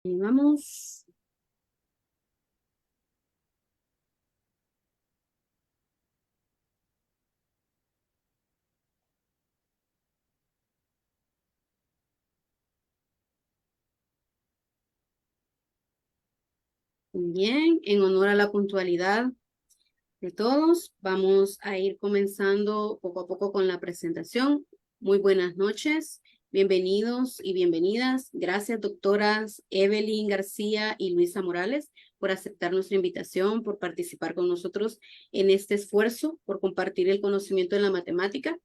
Y vamos. Muy bien, en honor a la puntualidad de todos, vamos a ir comenzando poco a poco con la presentación. Muy buenas noches, bienvenidos y bienvenidas. Gracias, doctoras Evelyn García y Luisa Morales, por aceptar nuestra invitación, por participar con nosotros en este esfuerzo, por compartir el conocimiento en la matemática.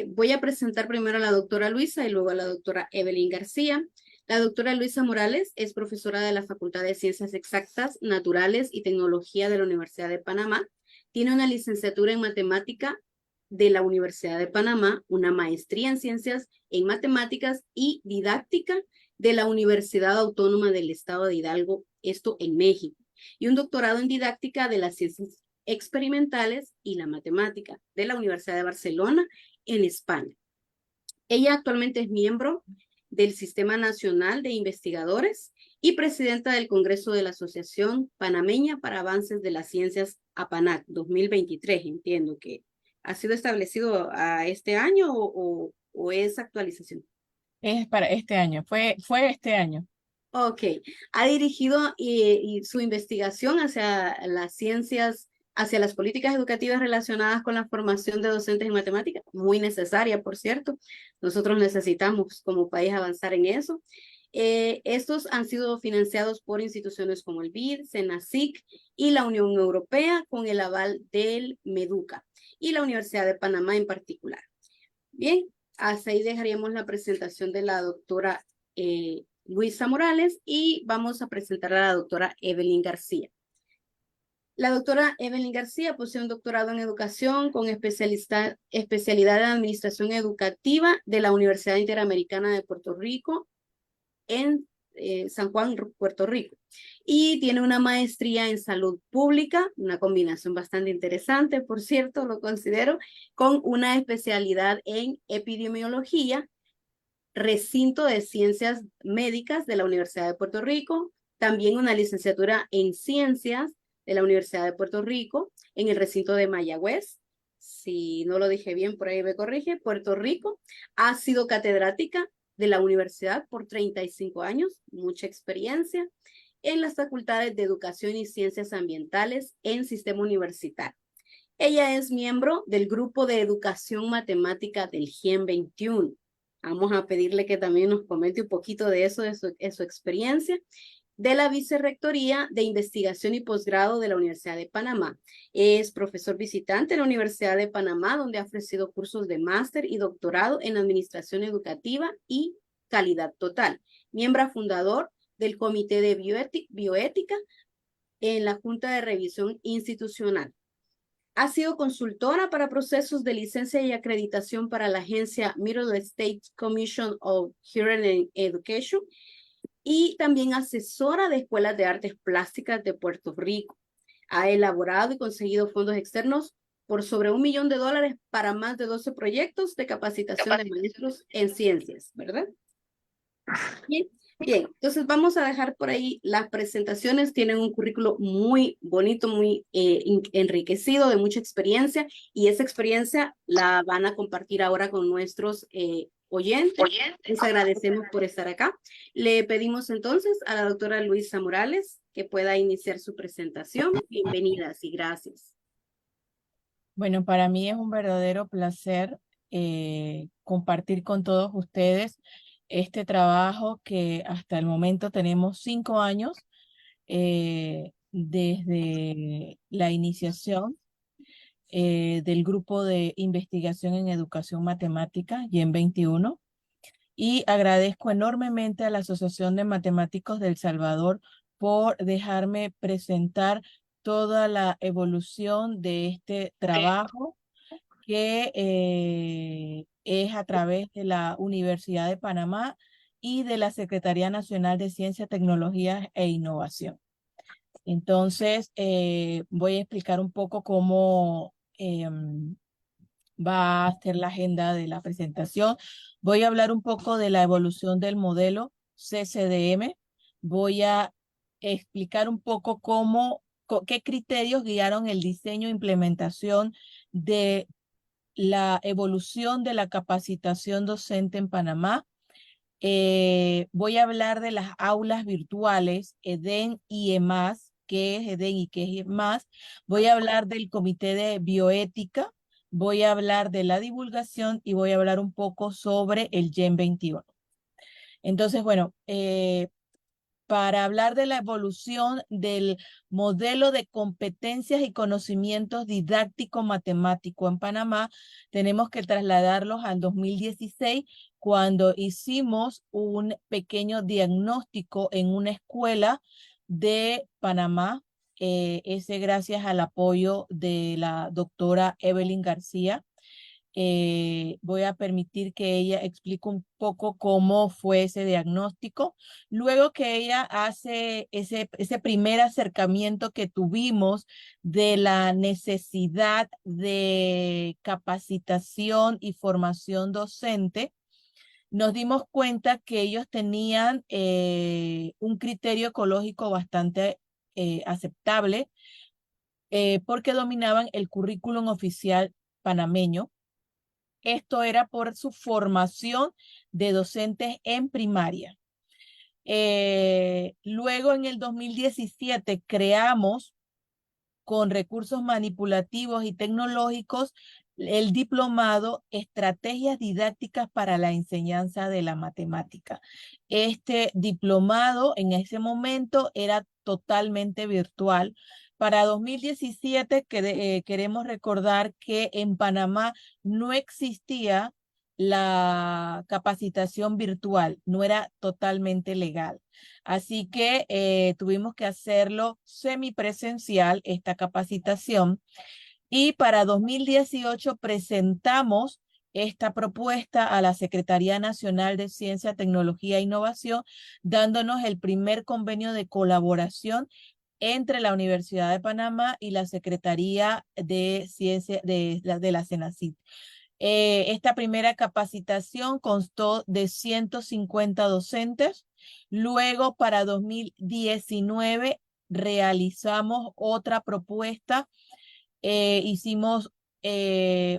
Voy a presentar primero a la doctora Luisa y luego a la doctora Evelyn García. La doctora Luisa Morales es profesora de la Facultad de Ciencias Exactas, Naturales y Tecnología de la Universidad de Panamá. Tiene una licenciatura en matemática de la Universidad de Panamá, una maestría en ciencias en matemáticas y didáctica de la Universidad Autónoma del Estado de Hidalgo, esto en México, y un doctorado en didáctica de las ciencias experimentales y la matemática de la Universidad de Barcelona en España. Ella actualmente es miembro del Sistema Nacional de Investigadores y presidenta del Congreso de la Asociación Panameña para Avances de las Ciencias, APANAC 2023. Entiendo que ha sido establecido a este año o es actualización. Es para este año, fue este año. Ok, ha dirigido su investigación hacia las ciencias, hacia las políticas educativas relacionadas con la formación de docentes en matemáticas, muy necesaria, por cierto. Nosotros necesitamos como país avanzar en eso. Estos han sido financiados por instituciones como el BID, CENACIC y la Unión Europea con el aval del MEDUCA y la Universidad de Panamá en particular. Bien, hasta ahí dejaríamos la presentación de la doctora Luisa Morales y vamos a presentar a la doctora Evelyn García. La doctora Evelyn García posee un doctorado en educación con especialidad en administración educativa de la Universidad Interamericana de Puerto Rico en San Juan, Puerto Rico. Y tiene una maestría en salud pública, una combinación bastante interesante, por cierto, lo considero, con una especialidad en epidemiología, recinto de ciencias médicas de la Universidad de Puerto Rico, también una licenciatura en ciencias de la Universidad de Puerto Rico, en el recinto de Mayagüez. Si no lo dije bien, por ahí me corrige, Puerto Rico. Ha sido catedrática de la universidad por 35 años, mucha experiencia en las facultades de Educación y Ciencias Ambientales en sistema universitario. Ella es miembro del grupo de educación matemática del GEN 21. Vamos a pedirle que también nos comente un poquito de eso, de su experiencia, de la Vicerrectoría de Investigación y Posgrado de la Universidad de Panamá. Es profesor visitante en la Universidad de Panamá, donde ha ofrecido cursos de máster y doctorado en Administración Educativa y Calidad Total. Miembro fundador del Comité de Bioética en la Junta de Revisión Institucional. Ha sido consultora para procesos de licencia y acreditación para la agencia Middle States Commission of Higher Education y también asesora de escuelas de artes plásticas de Puerto Rico. Ha elaborado y conseguido fondos externos por sobre $1 millón para más de 12 proyectos de capacitación de maestros en ciencias, ¿verdad? Bien, bien, entonces vamos a dejar por ahí las presentaciones. Tienen un currículo muy bonito, muy enriquecido, de mucha experiencia, y esa experiencia la van a compartir ahora con nuestros oyentes. Les agradecemos por estar acá. Le pedimos entonces a la doctora Luisa Morales que pueda iniciar su presentación. Bienvenidas y gracias. Bueno, para mí es un verdadero placer compartir con todos ustedes este trabajo que hasta el momento tenemos 5 años desde la iniciación del grupo de investigación en educación matemática, GEN 21, y agradezco enormemente a la Asociación de Matemáticos de El Salvador por dejarme presentar toda la evolución de este trabajo que es a través de la Universidad de Panamá y de la Secretaría Nacional de Ciencia, Tecnología e Innovación. Entonces, voy a explicar un poco cómo va a ser la agenda de la presentación. Voy a hablar un poco de la evolución del modelo CCDM, voy a explicar un poco qué criterios guiaron el diseño e implementación de la evolución de la capacitación docente en Panamá. Voy a hablar de las aulas virtuales, EDEN y EMAS, qué es EDEN y qué es EMAS. Voy a hablar del comité de bioética, voy a hablar de la divulgación y voy a hablar un poco sobre el GEN 21. Entonces, bueno, para hablar de la evolución del modelo de competencias y conocimientos didáctico-matemático en Panamá, tenemos que trasladarlos al 2016, cuando hicimos un pequeño diagnóstico en una escuela de Panamá, ese gracias al apoyo de la doctora Evelyn García. Voy a permitir que ella explique un poco cómo fue ese diagnóstico. Luego que ella hace ese primer acercamiento que tuvimos de la necesidad de capacitación y formación docente, nos dimos cuenta que ellos tenían un criterio ecológico bastante aceptable, porque dominaban el currículum oficial panameño. Esto era por su formación de docentes en primaria. Luego, en el 2017, creamos con recursos manipulativos y tecnológicos el diplomado Estrategias Didácticas para la Enseñanza de la Matemática. Este diplomado en ese momento era totalmente virtual. Para 2017 queremos recordar que en Panamá no existía la capacitación virtual, no era totalmente legal. Así que tuvimos que hacerlo semipresencial, esta capacitación. Y para 2018 presentamos esta propuesta a la Secretaría Nacional de Ciencia, Tecnología e Innovación, dándonos el primer convenio de colaboración entre la Universidad de Panamá y la Secretaría de Ciencia de la CENACYT. Esta primera capacitación constó de 150 docentes. Luego, para 2019, realizamos otra propuesta. Hicimos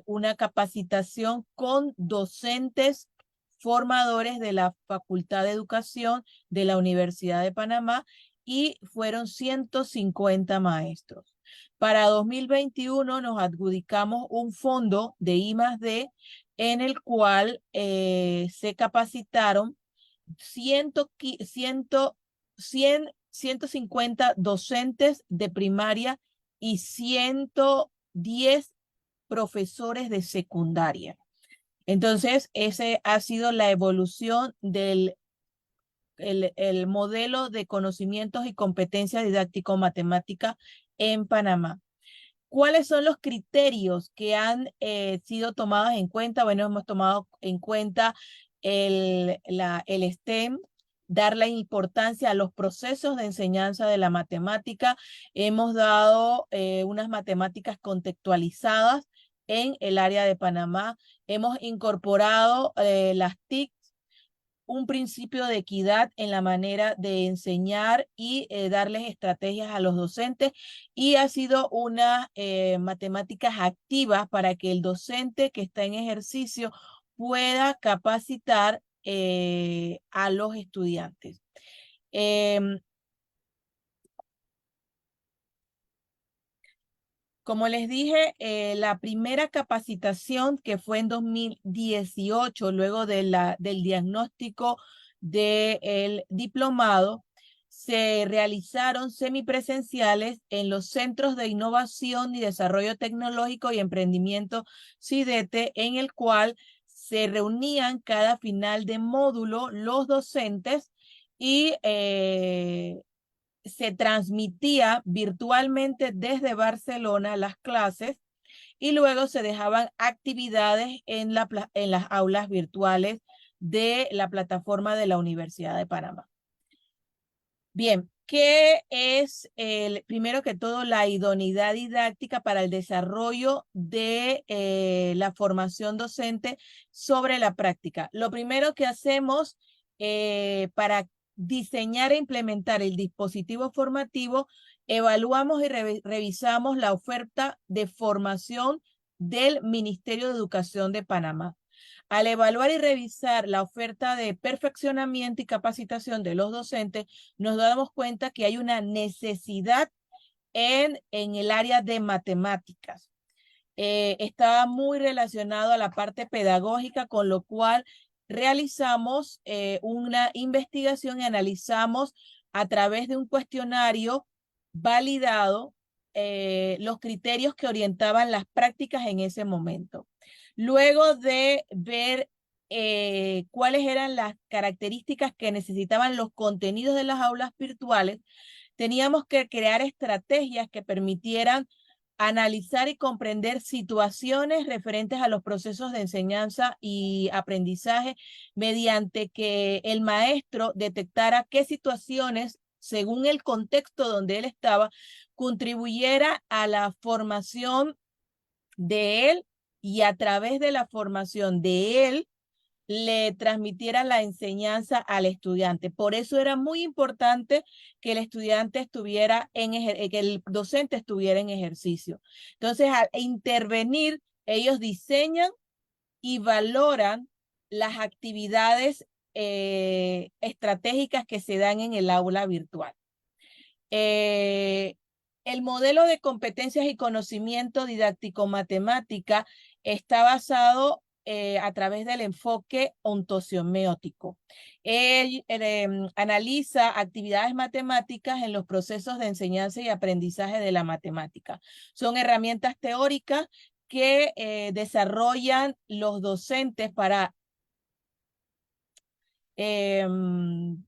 una capacitación con docentes formadores de la Facultad de Educación de la Universidad de Panamá, y fueron 150 maestros. Para 2021 nos adjudicamos un fondo de I+D en el cual se capacitaron 150 docentes de primaria y 110 profesores de secundaria. Entonces, ese ha sido la evolución del el modelo de conocimientos y competencias didáctico-matemática en Panamá. ¿Cuáles son los criterios que han sido tomados en cuenta? Bueno, hemos tomado en cuenta el STEM, dar la importancia a los procesos de enseñanza de la matemática. Hemos dado unas matemáticas contextualizadas en el área de Panamá. Hemos incorporado las TIC, un principio de equidad en la manera de enseñar y darles estrategias a los docentes, y ha sido una matemáticas activas para que el docente que está en ejercicio pueda capacitar a los estudiantes. Como les dije, la primera capacitación, que fue en 2018, luego del diagnóstico del diplomado, se realizaron semipresenciales en los Centros de Innovación y Desarrollo Tecnológico y Emprendimiento CIDETE, en el cual se reunían cada final de módulo los docentes y se transmitía virtualmente desde Barcelona las clases, y luego se dejaban actividades en las aulas virtuales de la plataforma de la Universidad de Panamá. Bien, ¿qué es primero que todo la idoneidad didáctica para el desarrollo de la formación docente sobre la práctica? Lo primero que hacemos para diseñar e implementar el dispositivo formativo, evaluamos y revisamos la oferta de formación del Ministerio de Educación de Panamá. Al evaluar y revisar la oferta de perfeccionamiento y capacitación de los docentes, nos damos cuenta que hay una necesidad en el área de matemáticas. Estaba muy relacionado a la parte pedagógica, con lo cual realizamos una investigación y analizamos a través de un cuestionario validado los criterios que orientaban las prácticas en ese momento. Luego de ver cuáles eran las características que necesitaban los contenidos de las aulas virtuales, teníamos que crear estrategias que permitieran analizar y comprender situaciones referentes a los procesos de enseñanza y aprendizaje mediante que el maestro detectara qué situaciones, según el contexto donde él estaba, contribuyera a la formación de él y a través de la formación de él le transmitiera la enseñanza al estudiante. Por eso era muy importante que el estudiante estuviera que el docente estuviera en ejercicio. Entonces, al intervenir, ellos diseñan y valoran las actividades estratégicas que se dan en el aula virtual. El modelo de competencias y conocimiento didáctico-matemática está basado a través del enfoque ontosemiótico. Él analiza actividades matemáticas en los procesos de enseñanza y aprendizaje de la matemática. Son herramientas teóricas que desarrollan los docentes para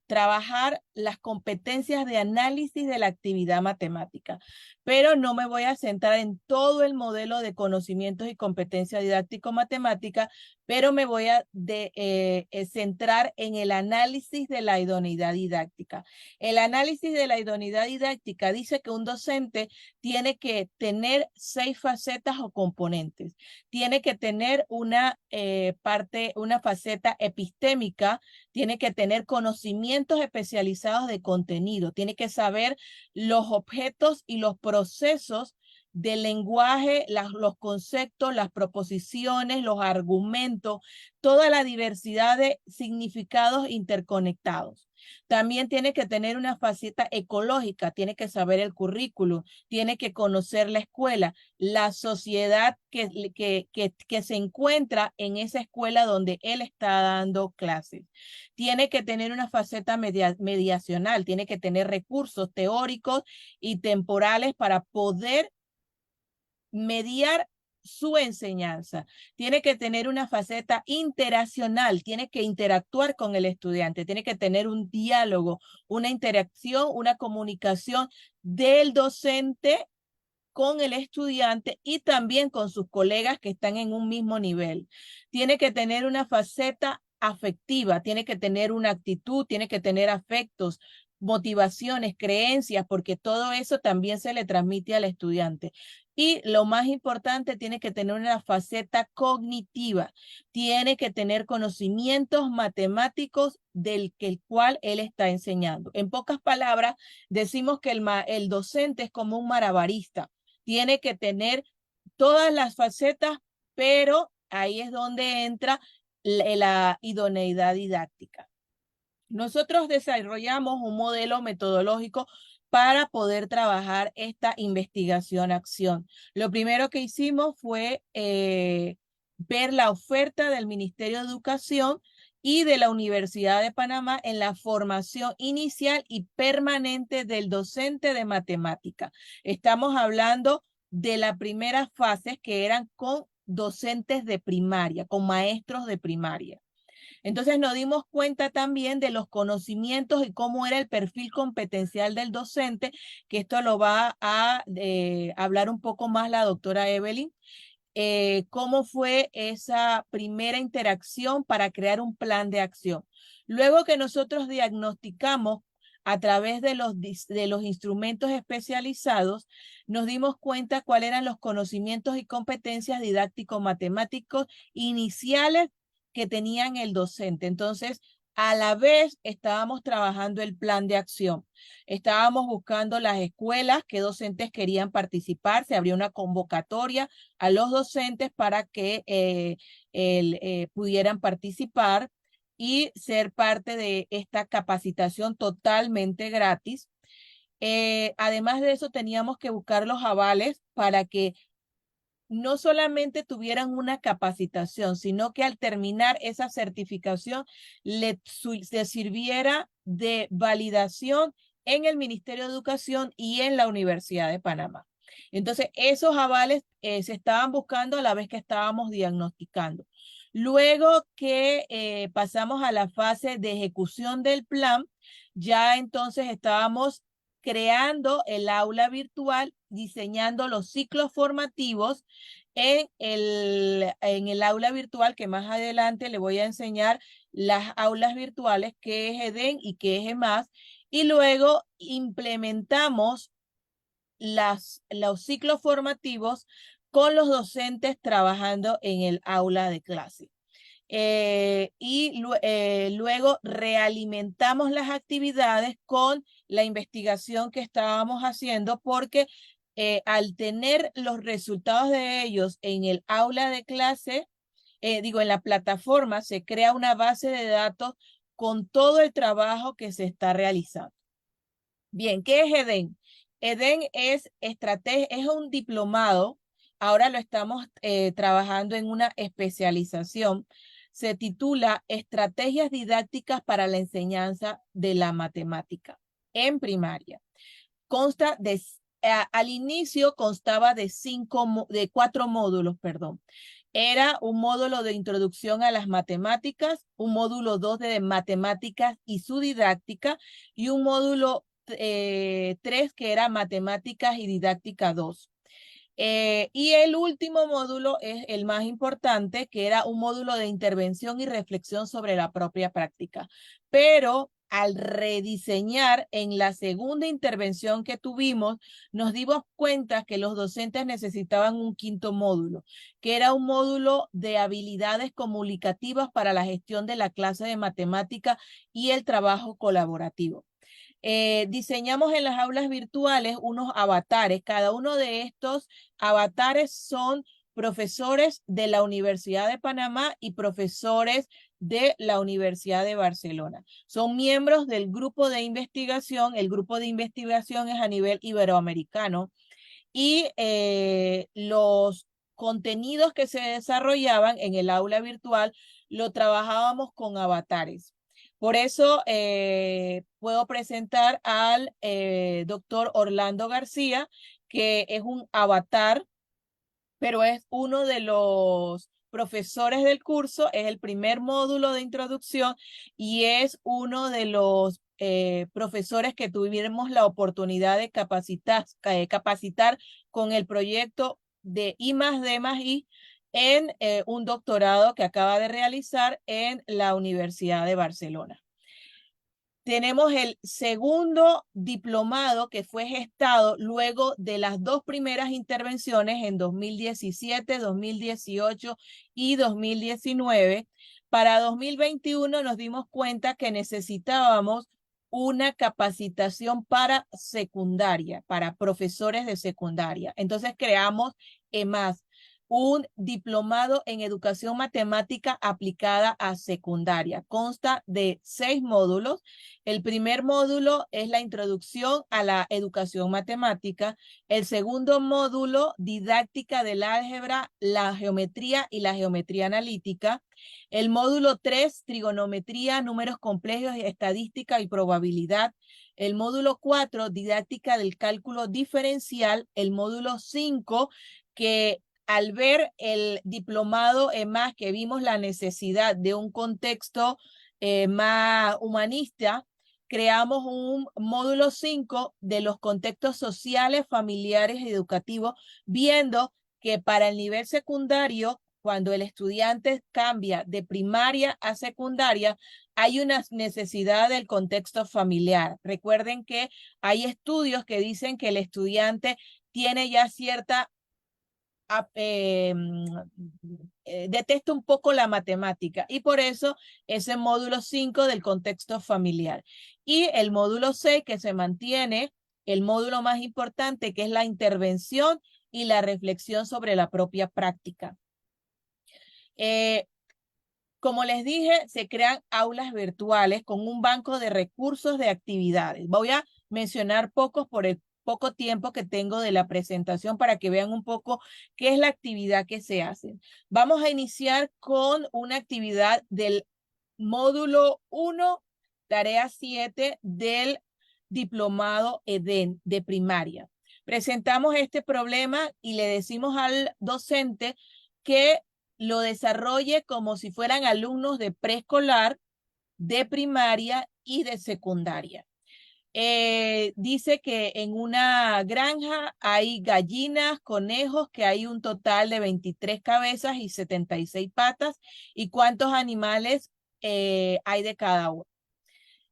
trabajar las competencias de análisis de la actividad matemática, pero no me voy a centrar en todo el modelo de conocimientos y competencia didáctico-matemática, pero me voy a centrar en el análisis de la idoneidad didáctica. El análisis de la idoneidad didáctica dice que un docente tiene que tener 6 facetas o componentes. Tiene que tener una faceta epistémica, tiene que tener conocimientos especializados de contenido, tiene que saber los objetos y los procesos del lenguaje, los conceptos, las proposiciones, los argumentos, toda la diversidad de significados interconectados. También tiene que tener una faceta ecológica, tiene que saber el currículum, tiene que conocer la escuela, la sociedad que se encuentra en esa escuela donde él está dando clases. Tiene que tener una faceta mediacional, tiene que tener recursos teóricos y temporales para poder mediar su enseñanza. Tiene que tener una faceta interaccional, tiene que interactuar con el estudiante, tiene que tener un diálogo, una interacción, una comunicación del docente con el estudiante y también con sus colegas que están en un mismo nivel. Tiene que tener una faceta afectiva, tiene que tener una actitud, tiene que tener afectos, motivaciones, creencias, porque todo eso también se le transmite al estudiante. Y lo más importante, tiene que tener una faceta cognitiva, tiene que tener conocimientos matemáticos del cual él está enseñando. En pocas palabras, decimos que el docente es como un malabarista, tiene que tener todas las facetas, pero ahí es donde entra la idoneidad didáctica. Nosotros desarrollamos un modelo metodológico para poder trabajar esta investigación-acción. Lo primero que hicimos fue ver la oferta del Ministerio de Educación y de la Universidad de Panamá en la formación inicial y permanente del docente de matemática. Estamos hablando de las primeras fases que eran con docentes de primaria, con maestros de primaria. Entonces nos dimos cuenta también de los conocimientos y cómo era el perfil competencial del docente, que esto lo va a hablar un poco más la doctora Evelyn. Cómo fue esa primera interacción para crear un plan de acción. Luego que nosotros diagnosticamos a través de los instrumentos especializados, nos dimos cuenta cuáles eran los conocimientos y competencias didáctico-matemáticos iniciales que tenían el docente. Entonces, a la vez estábamos trabajando el plan de acción. Estábamos buscando las escuelas que docentes querían participar. Se abrió una convocatoria a los docentes para que pudieran participar y ser parte de esta capacitación totalmente gratis. Además de eso, teníamos que buscar los avales para que no solamente tuvieran una capacitación, sino que al terminar esa certificación le sirviera de validación en el Ministerio de Educación y en la Universidad de Panamá. Entonces, esos avales se estaban buscando a la vez que estábamos diagnosticando. Luego que pasamos a la fase de ejecución del plan, ya entonces estábamos creando el aula virtual, diseñando los ciclos formativos en el aula virtual, que más adelante le voy a enseñar las aulas virtuales, qué es EDEN y qué es EMAS, y luego implementamos los ciclos formativos con los docentes trabajando en el aula de clase. Luego realimentamos las actividades con la investigación que estábamos haciendo porque al tener los resultados de ellos en el aula de clase, en la plataforma se crea una base de datos con todo el trabajo que se está realizando. Bien, ¿qué es EDEN? EDEN es un diplomado. Ahora lo estamos trabajando en una especialización. Se titula Estrategias Didácticas para la Enseñanza de la Matemática en primaria. Al inicio constaba de 4 módulos, perdón. Era un módulo de introducción a las matemáticas, un módulo 2 de matemáticas y su didáctica, y un módulo 3 que era matemáticas y didáctica 2. Y el último módulo es el más importante, que era un módulo de intervención y reflexión sobre la propia práctica. Pero al rediseñar en la segunda intervención que tuvimos, nos dimos cuenta que los docentes necesitaban un quinto módulo, que era un módulo de habilidades comunicativas para la gestión de la clase de matemática y el trabajo colaborativo. Diseñamos en las aulas virtuales unos avatares. Cada uno de estos avatares son profesores de la Universidad de Panamá y profesores de la Universidad de Barcelona. Son miembros del grupo de investigación. El grupo de investigación es a nivel iberoamericano y los contenidos que se desarrollaban en el aula virtual lo trabajábamos con avatares. Por eso puedo presentar al doctor Orlando García, que es un avatar, pero es uno de los profesores del curso, es el primer módulo de introducción y es uno de los profesores que tuvimos la oportunidad de capacitar con el proyecto de I+D+I en un doctorado que acaba de realizar en la Universidad de Barcelona. Tenemos el segundo diplomado que fue gestado luego de las 2 primeras intervenciones en 2017, 2018 y 2019. Para 2021 nos dimos cuenta que necesitábamos una capacitación para secundaria, para profesores de secundaria. Entonces creamos EMAS, un diplomado en educación matemática aplicada a secundaria. Consta de 6 módulos. El primer módulo es la introducción a la educación matemática. El segundo módulo, didáctica del álgebra, la geometría y la geometría analítica. El módulo 3, trigonometría, números complejos, estadística y probabilidad. El módulo 4, didáctica del cálculo diferencial. El módulo 5, que al ver el diplomado EMAS, que vimos la necesidad de un contexto más humanista, creamos un módulo 5 de los contextos sociales, familiares y educativos, viendo que para el nivel secundario, cuando el estudiante cambia de primaria a secundaria, hay una necesidad del contexto familiar. Recuerden que hay estudios que dicen que el estudiante tiene ya cierta detesta un poco la matemática y por eso es el módulo 5 del contexto familiar. Y el módulo 6 que se mantiene, el módulo más importante, que es la intervención y la reflexión sobre la propia práctica. Como les dije, se crean aulas virtuales con un banco de recursos de actividades. Voy a mencionar pocos por el poco tiempo que tengo de la presentación para que vean un poco qué es la actividad que se hace. Vamos a iniciar con una actividad del módulo 1, tarea 7 del diplomado EDEN de primaria. Presentamos este problema y le decimos al docente que lo desarrolle como si fueran alumnos de preescolar, de primaria y de secundaria. Dice que en una granja hay gallinas, conejos, que hay un total de 23 cabezas y 76 patas, y cuántos animales hay de cada uno.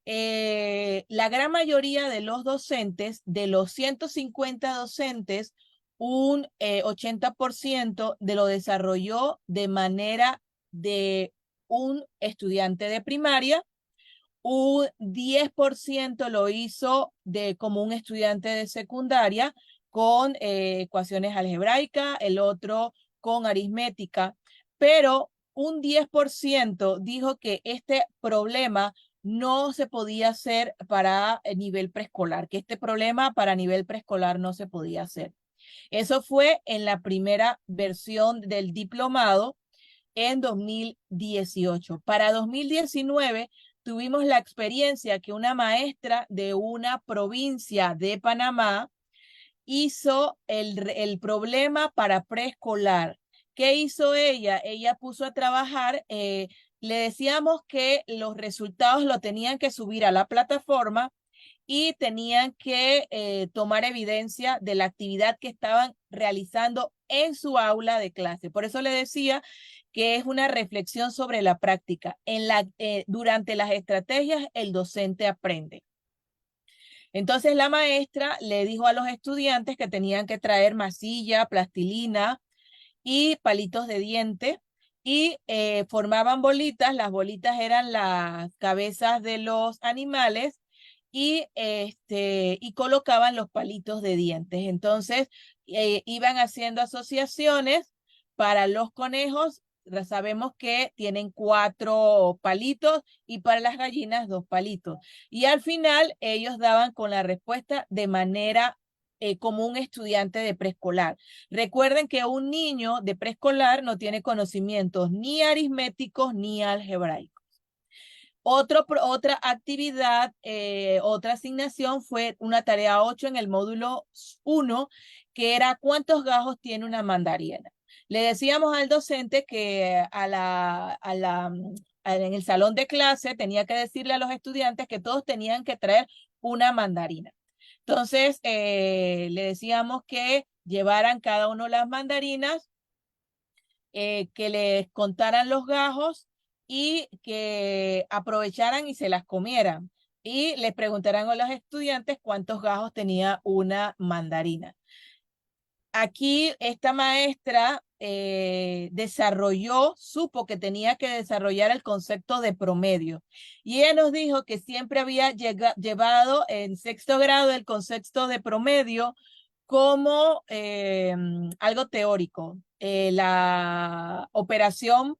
La gran mayoría de los docentes, de los 150 docentes, un 80% de lo desarrolló de manera de un estudiante de primaria, un 10% lo hizo como un estudiante de secundaria con ecuaciones algebraicas, el otro con aritmética, pero un 10% dijo que este problema no se podía hacer para nivel preescolar, que este problema para nivel preescolar no se podía hacer. Eso fue en la primera versión del diplomado en 2018. Para 2019 tuvimos la experiencia que una maestra de una provincia de Panamá hizo el problema para preescolar. ¿Qué hizo ella? Ella puso a trabajar, le decíamos que los resultados lo tenían que subir a la plataforma y tenían que tomar evidencia de la actividad que estaban realizando en su aula de clase. Por eso le decía que es una reflexión sobre la práctica. Durante las estrategias, el docente aprende. Entonces la maestra le dijo a los estudiantes que tenían que traer masilla, plastilina y palitos de diente y formaban bolitas. Las bolitas eran las cabezas de los animales y colocaban los palitos de dientes. Entonces iban haciendo asociaciones para los conejos. Sabemos que tienen 4 palitos y para las gallinas 2 palitos. Y al final ellos daban con la respuesta de manera como un estudiante de preescolar. Recuerden que un niño de preescolar no tiene conocimientos ni aritméticos ni algebraicos. Otra actividad, otra asignación fue una tarea 8 en el módulo 1, que era ¿cuántos gajos tiene una mandarina? Le decíamos al docente que en el salón de clase tenía que decirle a los estudiantes que todos tenían que traer una mandarina. Entonces, le decíamos que llevaran cada uno las mandarinas, que les contaran los gajos y que aprovecharan y se las comieran. Y les preguntaran a los estudiantes cuántos gajos tenía una mandarina. Aquí esta maestra supo que tenía que desarrollar el concepto de promedio. Y ella nos dijo que siempre había llevado en 6º grado el concepto de promedio como algo teórico, la operación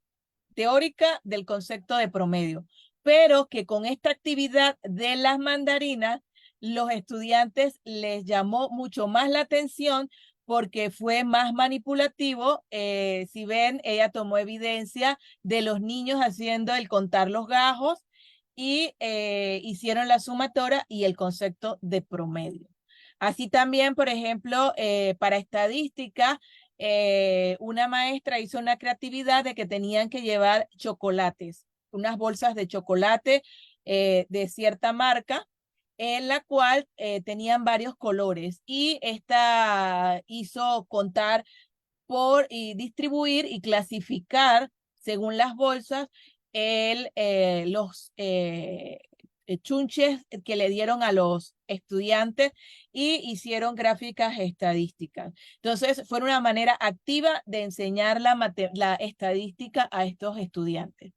teórica del concepto de promedio, pero que con esta actividad de las mandarinas, los estudiantes les llamó mucho más la atención porque fue más manipulativo. Si ven, ella tomó evidencia de los niños haciendo el contar los gajos y hicieron la sumatoria y el concepto de promedio. Así también, por ejemplo, para estadística, una maestra hizo una creatividad de que tenían que llevar chocolates, unas bolsas de chocolate de cierta marca, en la cual tenían varios colores y esta hizo contar y distribuir y clasificar según las bolsas chunches que le dieron a los estudiantes y hicieron gráficas estadísticas. Entonces, fue una manera activa de enseñar la estadística a estos estudiantes.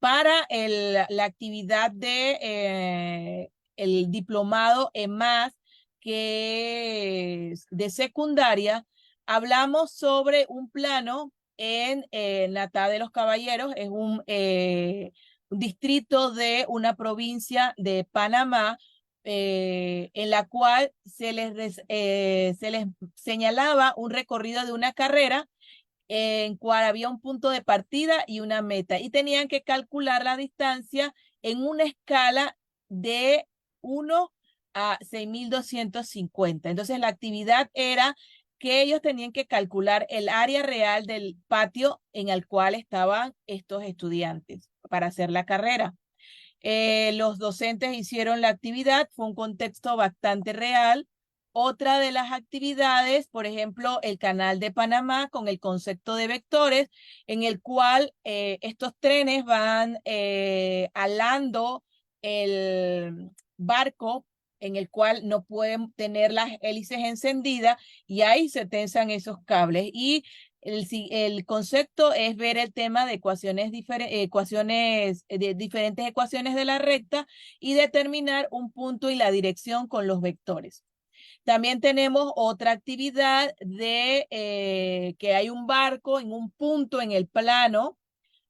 Para la actividad de el diplomado en más que de secundaria, hablamos sobre un plano en Natá de los Caballeros, es un distrito de una provincia de Panamá, en la cual se les señalaba un recorrido de una carrera en cual había un punto de partida y una meta, y tenían que calcular la distancia en una escala de 1 a 6.250. Entonces la actividad era que ellos tenían que calcular el área real del patio en el cual estaban estos estudiantes para hacer la carrera. Los docentes hicieron la actividad, fue un contexto bastante real. Otra de las actividades, por ejemplo, el Canal de Panamá con el concepto de vectores, en el cual estos trenes van alando el barco en el cual no pueden tener las hélices encendidas y ahí se tensan esos cables. Y el concepto es ver el tema de diferentes ecuaciones de la recta y determinar un punto y la dirección con los vectores. También tenemos otra actividad de que hay un barco en un punto en el plano.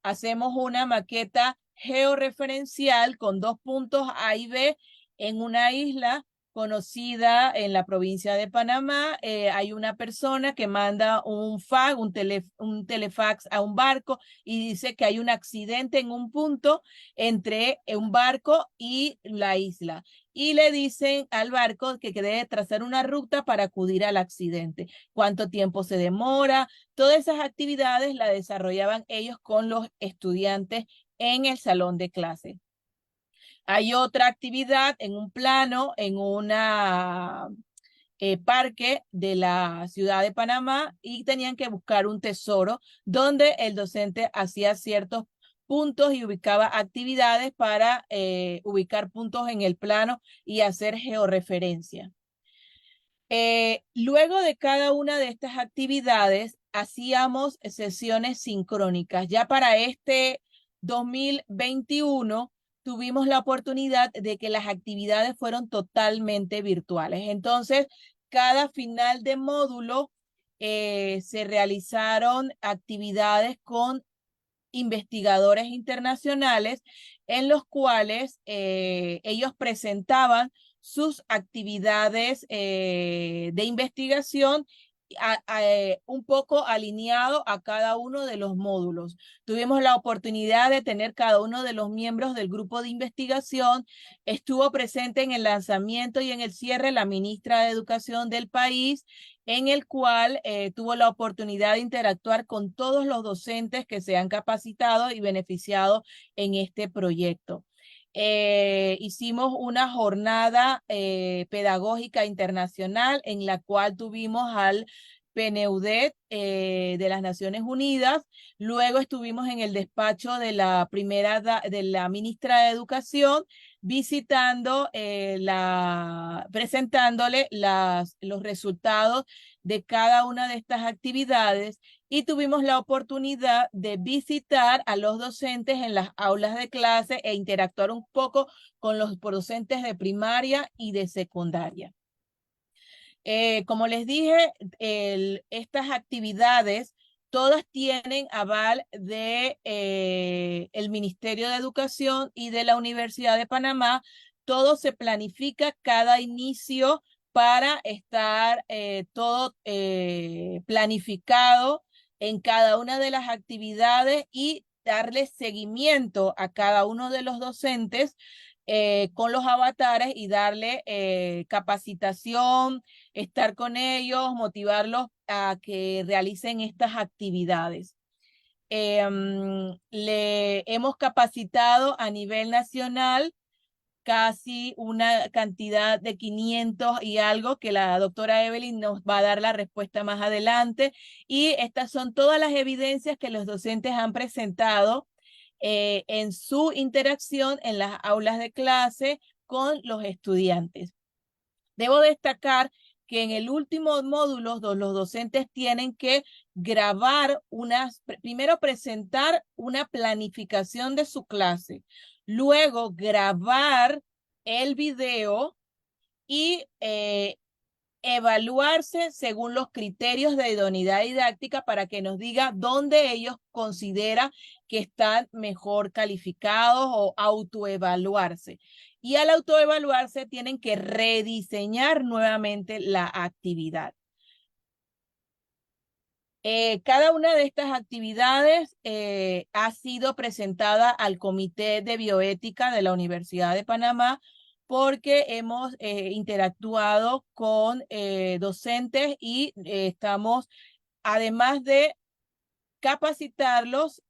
Hacemos una maqueta georreferencial con 2 puntos A y B en una isla conocida en la provincia de Panamá. Hay una persona que manda un fax, un telefax a un barco y dice que hay un accidente en un punto entre un barco y la isla. Y le dicen al barco que debe trazar una ruta para acudir al accidente. ¿Cuánto tiempo se demora? Todas esas actividades las desarrollaban ellos con los estudiantes en el salón de clase. Hay otra actividad en un plano, en una parque de la ciudad de Panamá, y tenían que buscar un tesoro donde el docente hacía ciertos puntos y ubicaba actividades para ubicar puntos en el plano y hacer georreferencia. Luego de cada una de estas actividades, hacíamos sesiones sincrónicas. Ya para este 2021 tuvimos la oportunidad de que las actividades fueron totalmente virtuales. Entonces, cada final de módulo se realizaron actividades con investigadores internacionales en los cuales ellos presentaban sus actividades de investigación un poco alineado a cada uno de los módulos. Tuvimos la oportunidad de tener cada uno de los miembros del grupo de investigación. Estuvo presente en el lanzamiento y en el cierre la ministra de Educación del país, en el cual tuvo la oportunidad de interactuar con todos los docentes que se han capacitado y beneficiado en este proyecto. Hicimos una jornada pedagógica internacional en la cual tuvimos al PNUD de las Naciones Unidas. Luego estuvimos en el despacho de la ministra de Educación visitando, presentándole los resultados de cada una de estas actividades, y tuvimos la oportunidad de visitar a los docentes en las aulas de clase e interactuar un poco con los docentes de primaria y de secundaria. Como les dije, estas actividades todas tienen aval de el Ministerio de Educación y de la Universidad de Panamá. Todo se planifica cada inicio para estar todo planificado en cada una de las actividades y darle seguimiento a cada uno de los docentes con los avatares y darle capacitación, estar con ellos, motivarlos a que realicen estas actividades. Le hemos capacitado a nivel nacional casi una cantidad de 500 y algo, que la doctora Evelyn nos va a dar la respuesta más adelante. Y estas son todas las evidencias que los docentes han presentado en su interacción en las aulas de clase con los estudiantes. Debo destacar que en el último módulo los docentes tienen que grabar primero presentar una planificación de su clase, luego grabar el video y evaluarse según los criterios de idoneidad didáctica para que nos diga dónde ellos consideran que están mejor calificados o autoevaluarse. Y al autoevaluarse tienen que rediseñar nuevamente la actividad. Cada una de estas actividades ha sido presentada al Comité de Bioética de la Universidad de Panamá porque hemos interactuado con docentes y estamos, además de capacitarlos,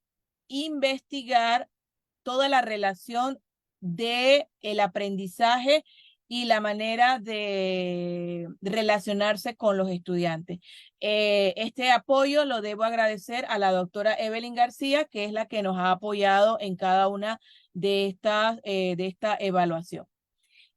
investigar toda la relación de el aprendizaje y la manera de relacionarse con los estudiantes. Este apoyo lo debo agradecer a la doctora Evelyn García, que es la que nos ha apoyado en cada una de esta evaluación.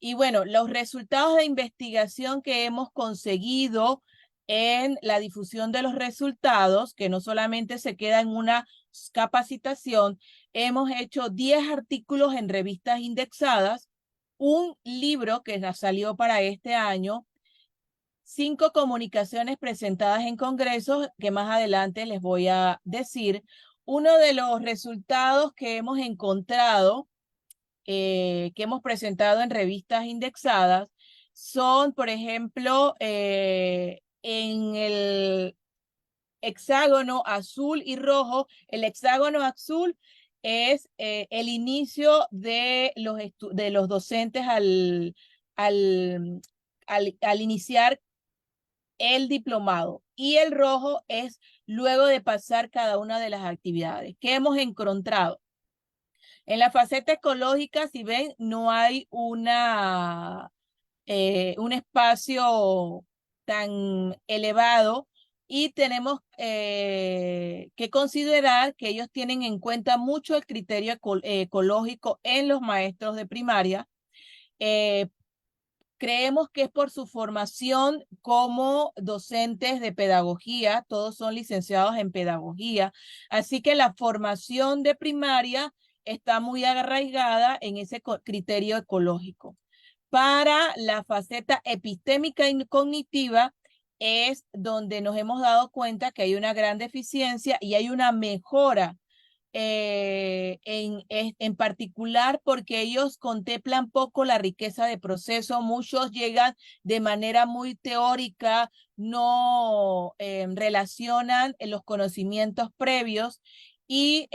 Y bueno, los resultados de investigación que hemos conseguido en la difusión de los resultados, que no solamente se queda en una capacitación, hemos hecho 10 artículos en revistas indexadas, un libro que salió para este año, 5 comunicaciones presentadas en congresos, que más adelante les voy a decir. Uno de los resultados que hemos encontrado que hemos presentado en revistas indexadas son, por ejemplo, en el hexágono azul y rojo. El hexágono azul es el inicio de los docentes al iniciar el diplomado, y el rojo es luego de pasar cada una de las actividades. ¿Qué hemos encontrado? En la faceta ecológica, si ven, no hay un espacio tan elevado y tenemos que considerar que ellos tienen en cuenta mucho el criterio ecológico en los maestros de primaria. Creemos que es por su formación como docentes de pedagogía, todos son licenciados en pedagogía, así que la formación de primaria está muy arraigada en ese criterio ecológico. Para la faceta epistémica y cognitiva es donde nos hemos dado cuenta que hay una gran deficiencia y hay una mejora en particular porque ellos contemplan poco la riqueza de proceso. Muchos llegan de manera muy teórica, no relacionan los conocimientos previos y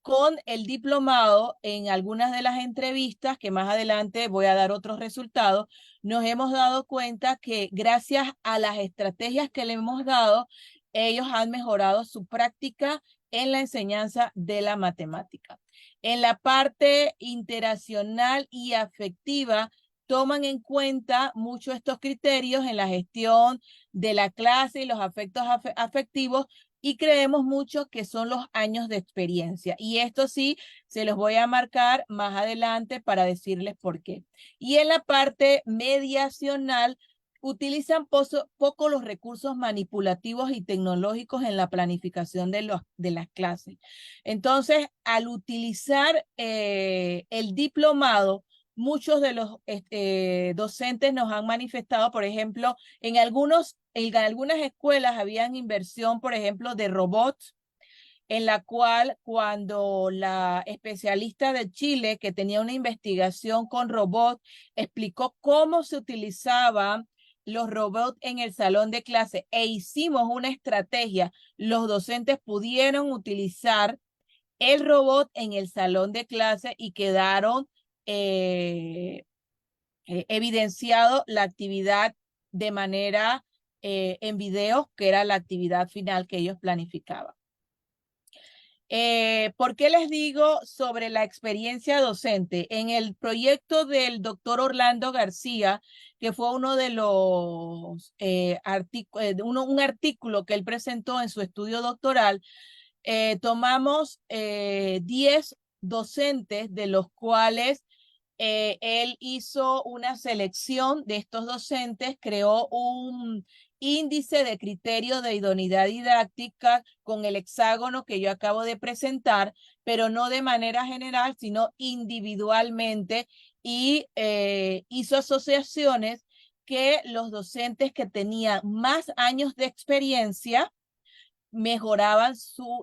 con el diplomado, en algunas de las entrevistas, que más adelante voy a dar otros resultados, nos hemos dado cuenta que gracias a las estrategias que le hemos dado, ellos han mejorado su práctica en la enseñanza de la matemática. En la parte interaccional y afectiva, toman en cuenta mucho estos criterios en la gestión de la clase y los afectos afectivos, y creemos mucho que son los años de experiencia. Y esto sí, se los voy a marcar más adelante para decirles por qué. Y en la parte mediacional, utilizan poco los recursos manipulativos y tecnológicos en la planificación de las clases. Entonces, al utilizar el diplomado, muchos de los docentes nos han manifestado, por ejemplo, en algunas escuelas habían inversión, por ejemplo, de robots, en la cual cuando la especialista de Chile, que tenía una investigación con robots, explicó cómo se utilizaban los robots en el salón de clase e hicimos una estrategia, los docentes pudieron utilizar el robot en el salón de clase y quedaron evidenciado la actividad de manera en videos, que era la actividad final que ellos planificaban. ¿Por qué les digo sobre la experiencia docente? En el proyecto del doctor Orlando García, que fue uno de los un artículo que él presentó en su estudio doctoral, tomamos 10 docentes, de los cuales él hizo una selección de estos docentes, creó un índice de criterio de idoneidad didáctica con el hexágono que yo acabo de presentar, pero no de manera general, sino individualmente, y hizo asociaciones que los docentes que tenían más años de experiencia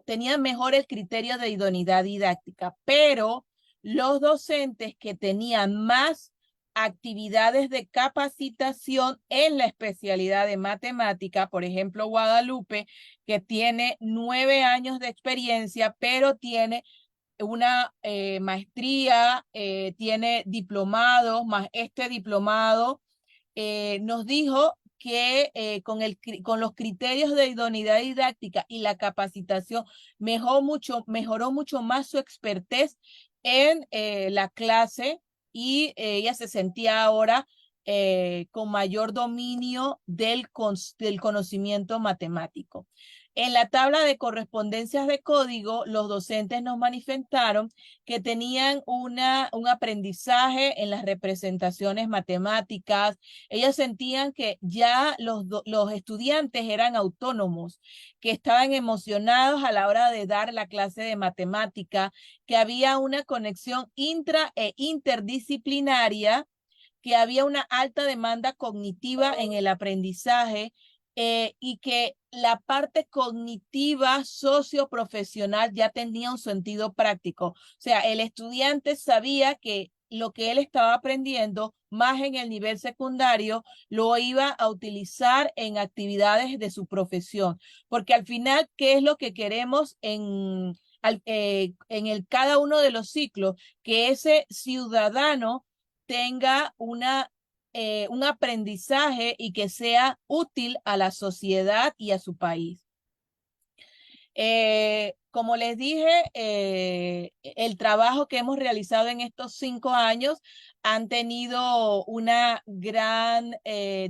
tenían mejor el criterio de idoneidad didáctica, pero los docentes que tenían más actividades de capacitación en la especialidad de matemática, por ejemplo, Guadalupe, que tiene 9 años de experiencia, pero tiene una maestría, tiene diplomados, más este diplomado, nos dijo que con los criterios de idoneidad didáctica y la capacitación mejoró mucho más su expertez en la clase, y ella se sentía ahora con mayor dominio del conocimiento matemático. En la tabla de correspondencias de código, los docentes nos manifestaron que tenían un aprendizaje en las representaciones matemáticas. Ellos sentían que ya los estudiantes eran autónomos, que estaban emocionados a la hora de dar la clase de matemática, que había una conexión intra e interdisciplinaria, que había una alta demanda cognitiva en el aprendizaje, y que la parte cognitiva socioprofesional ya tenía un sentido práctico. O sea, el estudiante sabía que lo que él estaba aprendiendo más en el nivel secundario lo iba a utilizar en actividades de su profesión, porque al final, ¿qué es lo que queremos en cada uno de los ciclos? Que ese ciudadano tenga un aprendizaje y que sea útil a la sociedad y a su país. Como les dije, el trabajo que hemos realizado en estos 5 años han tenido una gran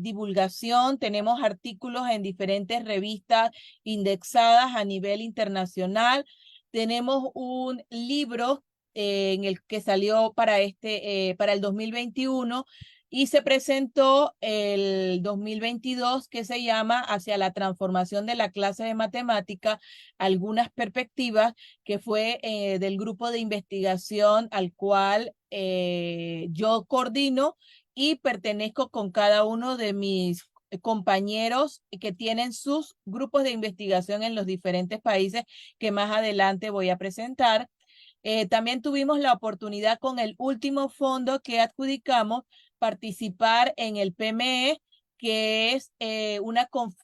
divulgación. Tenemos artículos en diferentes revistas indexadas a nivel internacional. Tenemos un libro en el que salió para el 2021, y se presentó el 2022, que se llama Hacia la transformación de la clase de matemática, algunas perspectivas, que fue del grupo de investigación al cual yo coordino y pertenezco con cada uno de mis compañeros que tienen sus grupos de investigación en los diferentes países, que más adelante voy a presentar. También tuvimos la oportunidad, con el último fondo que adjudicamos, participar en el PME, que es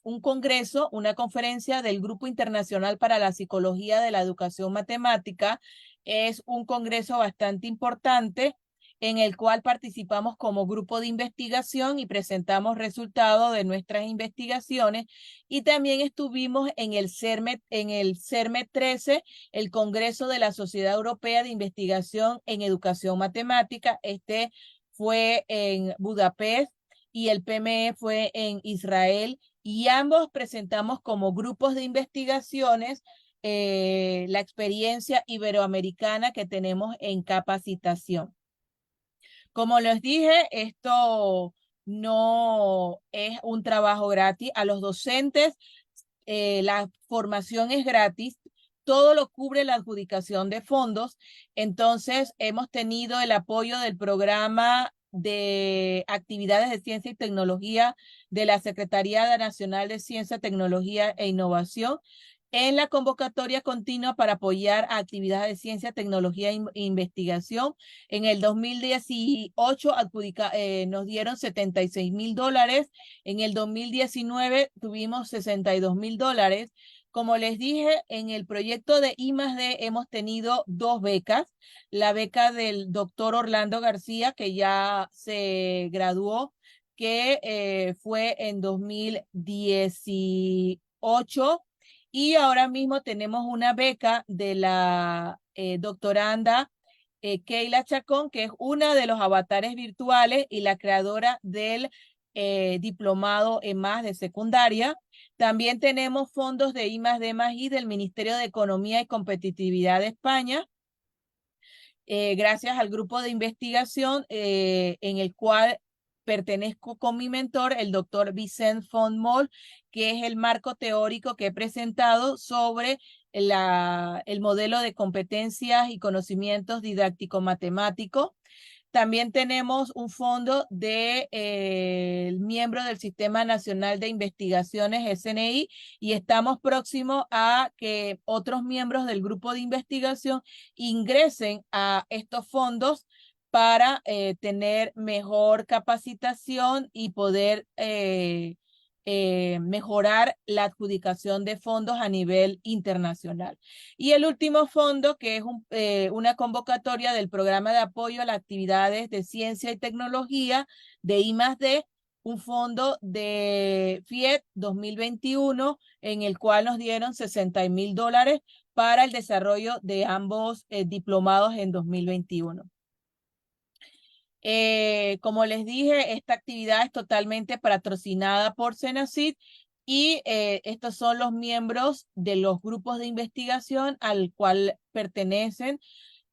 un congreso, una conferencia del Grupo Internacional para la Psicología de la Educación Matemática. Es un congreso bastante importante en el cual participamos como grupo de investigación y presentamos resultados de nuestras investigaciones. Y también estuvimos en el CERME 13, el Congreso de la Sociedad Europea de Investigación en Educación Matemática. Este fue en Budapest y el PME fue en Israel, y ambos presentamos como grupos de investigaciones la experiencia iberoamericana que tenemos en capacitación. Como les dije, esto no es un trabajo gratis. A los docentes la formación es gratis, todo lo cubre la adjudicación de fondos. Entonces, hemos tenido el apoyo del programa de actividades de ciencia y tecnología de la Secretaría Nacional de Ciencia, Tecnología e Innovación, en la convocatoria continua para apoyar a actividades de ciencia, tecnología e investigación. En el 2018 nos dieron $76,000. En el 2019 tuvimos $62,000. Como les dije, en el proyecto de I+D hemos tenido 2 becas. La beca del doctor Orlando García, que ya se graduó, que fue en 2018. Y ahora mismo tenemos una beca de la doctoranda Keila Chacón, que es una de los avatares virtuales y la creadora del diplomado en más de secundaria. También tenemos fondos de I+D+I del Ministerio de Economía y Competitividad de España, gracias al grupo de investigación en el cual pertenezco con mi mentor, el doctor Vicent Font Moll, que es el marco teórico que he presentado sobre el modelo de competencias y conocimientos didáctico-matemáticos. También tenemos un fondo de el miembro del Sistema Nacional de Investigaciones, SNI, y estamos próximos a que otros miembros del grupo de investigación ingresen a estos fondos para tener mejor capacitación y poder mejorar la adjudicación de fondos a nivel internacional. Y el último fondo, que es una convocatoria del Programa de Apoyo a las Actividades de Ciencia y Tecnología de I+D, un fondo de FIET 2021, en el cual nos dieron $60,000 para el desarrollo de ambos diplomados en 2021. Como les dije, esta actividad es totalmente patrocinada por CENACYT y estos son los miembros de los grupos de investigación al cual pertenecen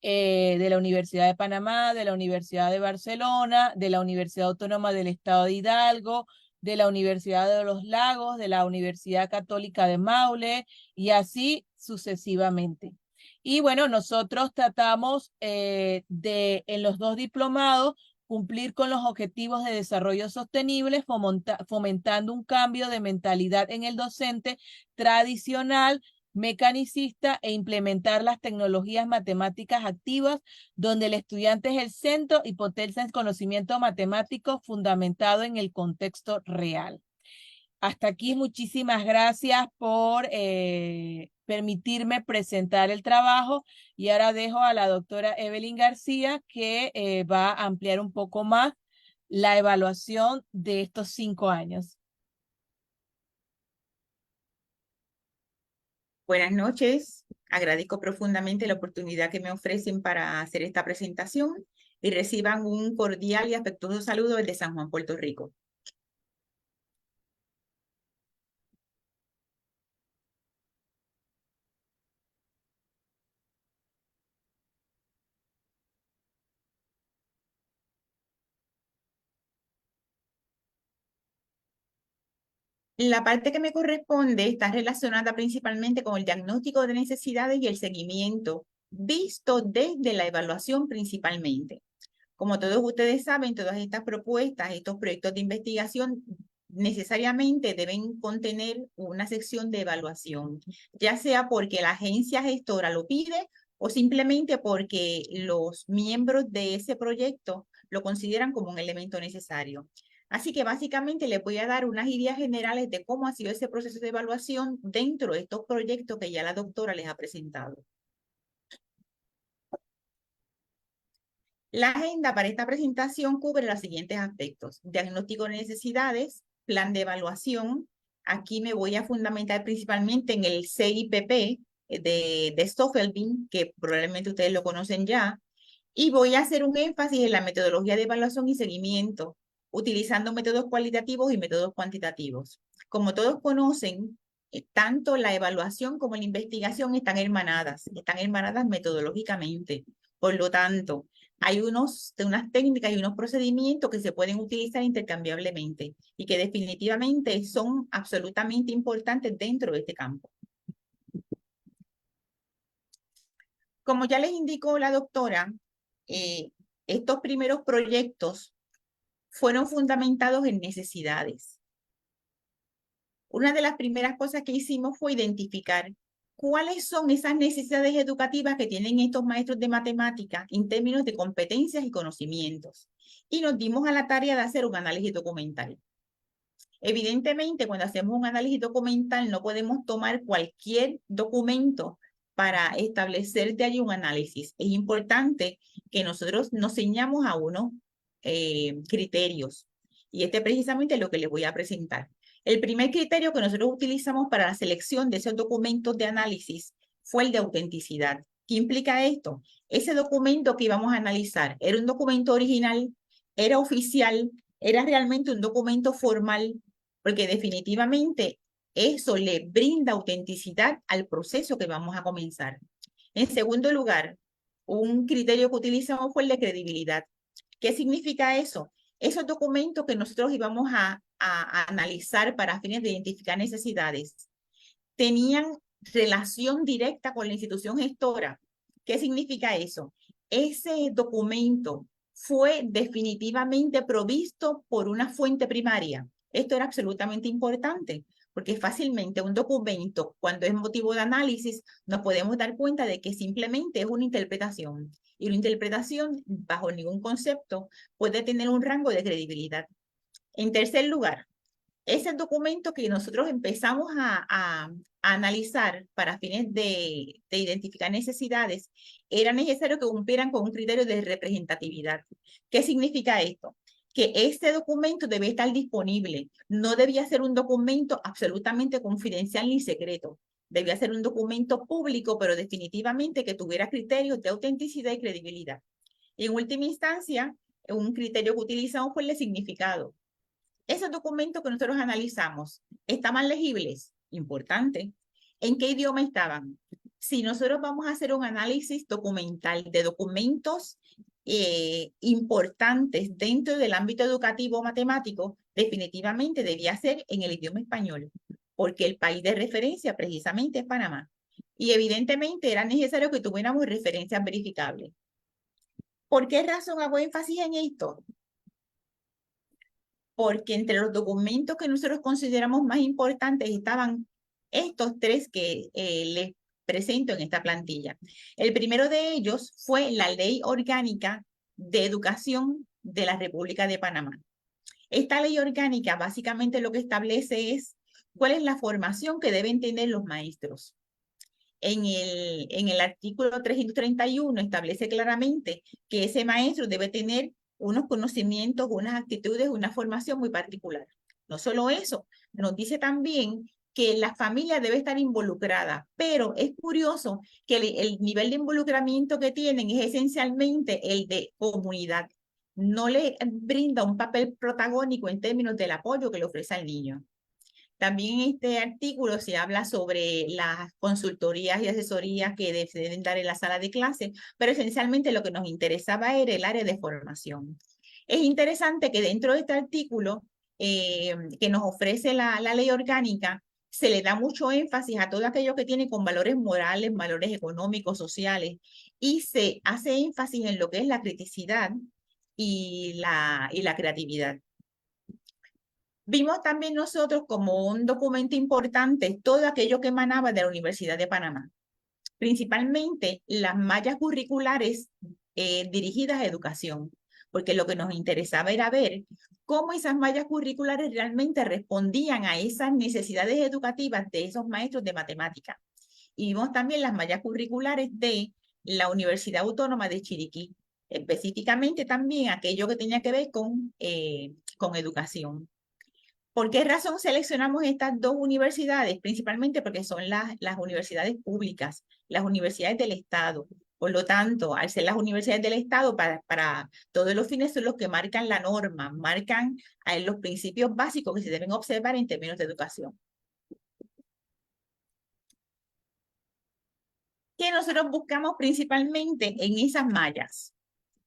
de la Universidad de Panamá, de la Universidad de Barcelona, de la Universidad Autónoma del Estado de Hidalgo, de la Universidad de los Lagos, de la Universidad Católica de Maule y así sucesivamente. Y bueno, nosotros tratamos en los dos diplomados cumplir con los objetivos de desarrollo sostenible, fomentando un cambio de mentalidad en el docente tradicional, mecanicista e implementar las tecnologías matemáticas activas, donde el estudiante es el centro y potencia el conocimiento matemático fundamentado en el contexto real. Hasta aquí, muchísimas gracias por permitirme presentar el trabajo y ahora dejo a la doctora Evelyn García que va a ampliar un poco más la evaluación de estos 5 años. Buenas noches, agradezco profundamente la oportunidad que me ofrecen para hacer esta presentación y reciban un cordial y afectuoso saludo desde San Juan, Puerto Rico. La parte que me corresponde está relacionada principalmente con el diagnóstico de necesidades y el seguimiento, visto desde la evaluación principalmente. Como todos ustedes saben, todas estas propuestas, estos proyectos de investigación necesariamente deben contener una sección de evaluación, ya sea porque la agencia gestora lo pide o simplemente porque los miembros de ese proyecto lo consideran como un elemento necesario. Así que básicamente les voy a dar unas ideas generales de cómo ha sido ese proceso de evaluación dentro de estos proyectos que ya la doctora les ha presentado. La agenda para esta presentación cubre los siguientes aspectos: diagnóstico de necesidades, plan de evaluación. Aquí me voy a fundamentar principalmente en el CIPP de Stoffelbin, que probablemente ustedes lo conocen ya, y voy a hacer un énfasis en la metodología de evaluación y seguimiento, utilizando métodos cualitativos y métodos cuantitativos. Como todos conocen, tanto la evaluación como la investigación están hermanadas metodológicamente. Por lo tanto, hay unas técnicas y unos procedimientos que se pueden utilizar intercambiablemente y que definitivamente son absolutamente importantes dentro de este campo. Como ya les indicó la doctora, estos primeros proyectos fueron fundamentados en necesidades. Una de las primeras cosas que hicimos fue identificar cuáles son esas necesidades educativas que tienen estos maestros de matemáticas en términos de competencias y conocimientos. Y nos dimos a la tarea de hacer un análisis documental. Evidentemente, cuando hacemos un análisis documental, no podemos tomar cualquier documento para establecer de allí un análisis. Es importante que nosotros nos ceñamos a unos criterios. Y este precisamente es lo que les voy a presentar. El primer criterio que nosotros utilizamos para la selección de esos documentos de análisis fue el de autenticidad. ¿Qué implica esto? Ese documento que íbamos a analizar, ¿era un documento original? ¿Era oficial? era realmente un documento formal, porque definitivamente eso le brinda autenticidad al proceso que vamos a comenzar. En segundo lugar, un criterio que utilizamos fue el de credibilidad. ¿Qué significa eso? Esos documentos que nosotros íbamos a analizar para fines de identificar necesidades tenían relación directa con la institución gestora. ¿Qué significa eso? Ese documento fue definitivamente provisto por una fuente primaria. Esto era absolutamente importante, porque fácilmente un documento, cuando es motivo de análisis, nos podemos dar cuenta de que simplemente es una interpretación. Y una interpretación, bajo ningún concepto, puede tener un rango de credibilidad. En tercer lugar, ese documento que nosotros empezamos a analizar para fines de identificar necesidades, era necesario que cumplieran con un criterio de representatividad. ¿Qué significa esto? Que este documento debe estar disponible. No debía ser un documento absolutamente confidencial ni secreto. Debía ser un documento público, pero definitivamente que tuviera criterios de autenticidad y credibilidad. Y en última instancia, un criterio que utilizamos fue el de significado. Esos documentos que nosotros analizamos, ¿estaban legibles? Importante. ¿En qué idioma estaban? Si nosotros vamos a hacer un análisis documental de documentos importantes dentro del ámbito educativo matemático, definitivamente debía ser en el idioma español, porque el país de referencia precisamente es Panamá. Y evidentemente era necesario que tuviéramos referencias verificables. ¿Por qué razón hago énfasis en esto? Porque entre los documentos que nosotros consideramos más importantes estaban estos tres que les presento en esta plantilla. El primero de ellos fue la Ley Orgánica de Educación de la República de Panamá. Esta ley orgánica básicamente lo que establece es cuál es la formación que deben tener los maestros. En el artículo 331 establece claramente que ese maestro debe tener unos conocimientos, unas actitudes, una formación muy particular. No solo eso, nos dice también que la familia debe estar involucrada, pero es curioso que el nivel de involucramiento que tienen es esencialmente el de comunidad. No le brinda un papel protagónico en términos del apoyo que le ofrece al niño. También en este artículo se habla sobre las consultorías y asesorías que deben dar en la sala de clase, pero esencialmente lo que nos interesaba era el área de formación. Es interesante que dentro de este artículo que nos ofrece la ley orgánica, se le da mucho énfasis a todo aquello que tiene con valores morales, valores económicos, sociales, y se hace énfasis en lo que es la criticidad y la creatividad. Vimos también nosotros como un documento importante todo aquello que emanaba de la Universidad de Panamá, principalmente las mallas curriculares dirigidas a educación, porque lo que nos interesaba era ver cómo esas mallas curriculares realmente respondían a esas necesidades educativas de esos maestros de matemática. Y vimos también las mallas curriculares de la Universidad Autónoma de Chiriquí, específicamente también aquello que tenía que ver con educación. ¿Por qué razón seleccionamos estas dos universidades? Principalmente porque son las universidades públicas, las universidades del Estado. Por lo tanto, al ser las universidades del Estado, para todos los fines son los que marcan la norma, marcan los principios básicos que se deben observar en términos de educación. ¿Qué nosotros buscamos principalmente en esas mallas?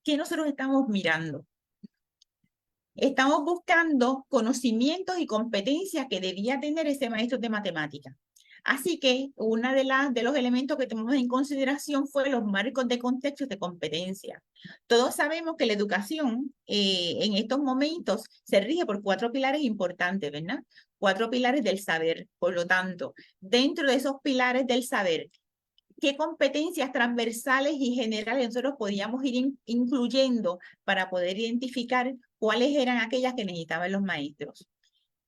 ¿Qué nosotros estamos mirando? Estamos buscando conocimientos y competencias que debía tener ese maestro de matemática. Así que uno de los elementos que tomamos en consideración fue los marcos de contexto de competencia. Todos sabemos que la educación en estos momentos se rige por 4 pilares importantes, ¿verdad? 4 pilares del saber. Por lo tanto, dentro de esos pilares del saber, ¿qué competencias transversales y generales nosotros podíamos ir incluyendo para poder identificar cuáles eran aquellas que necesitaban los maestros?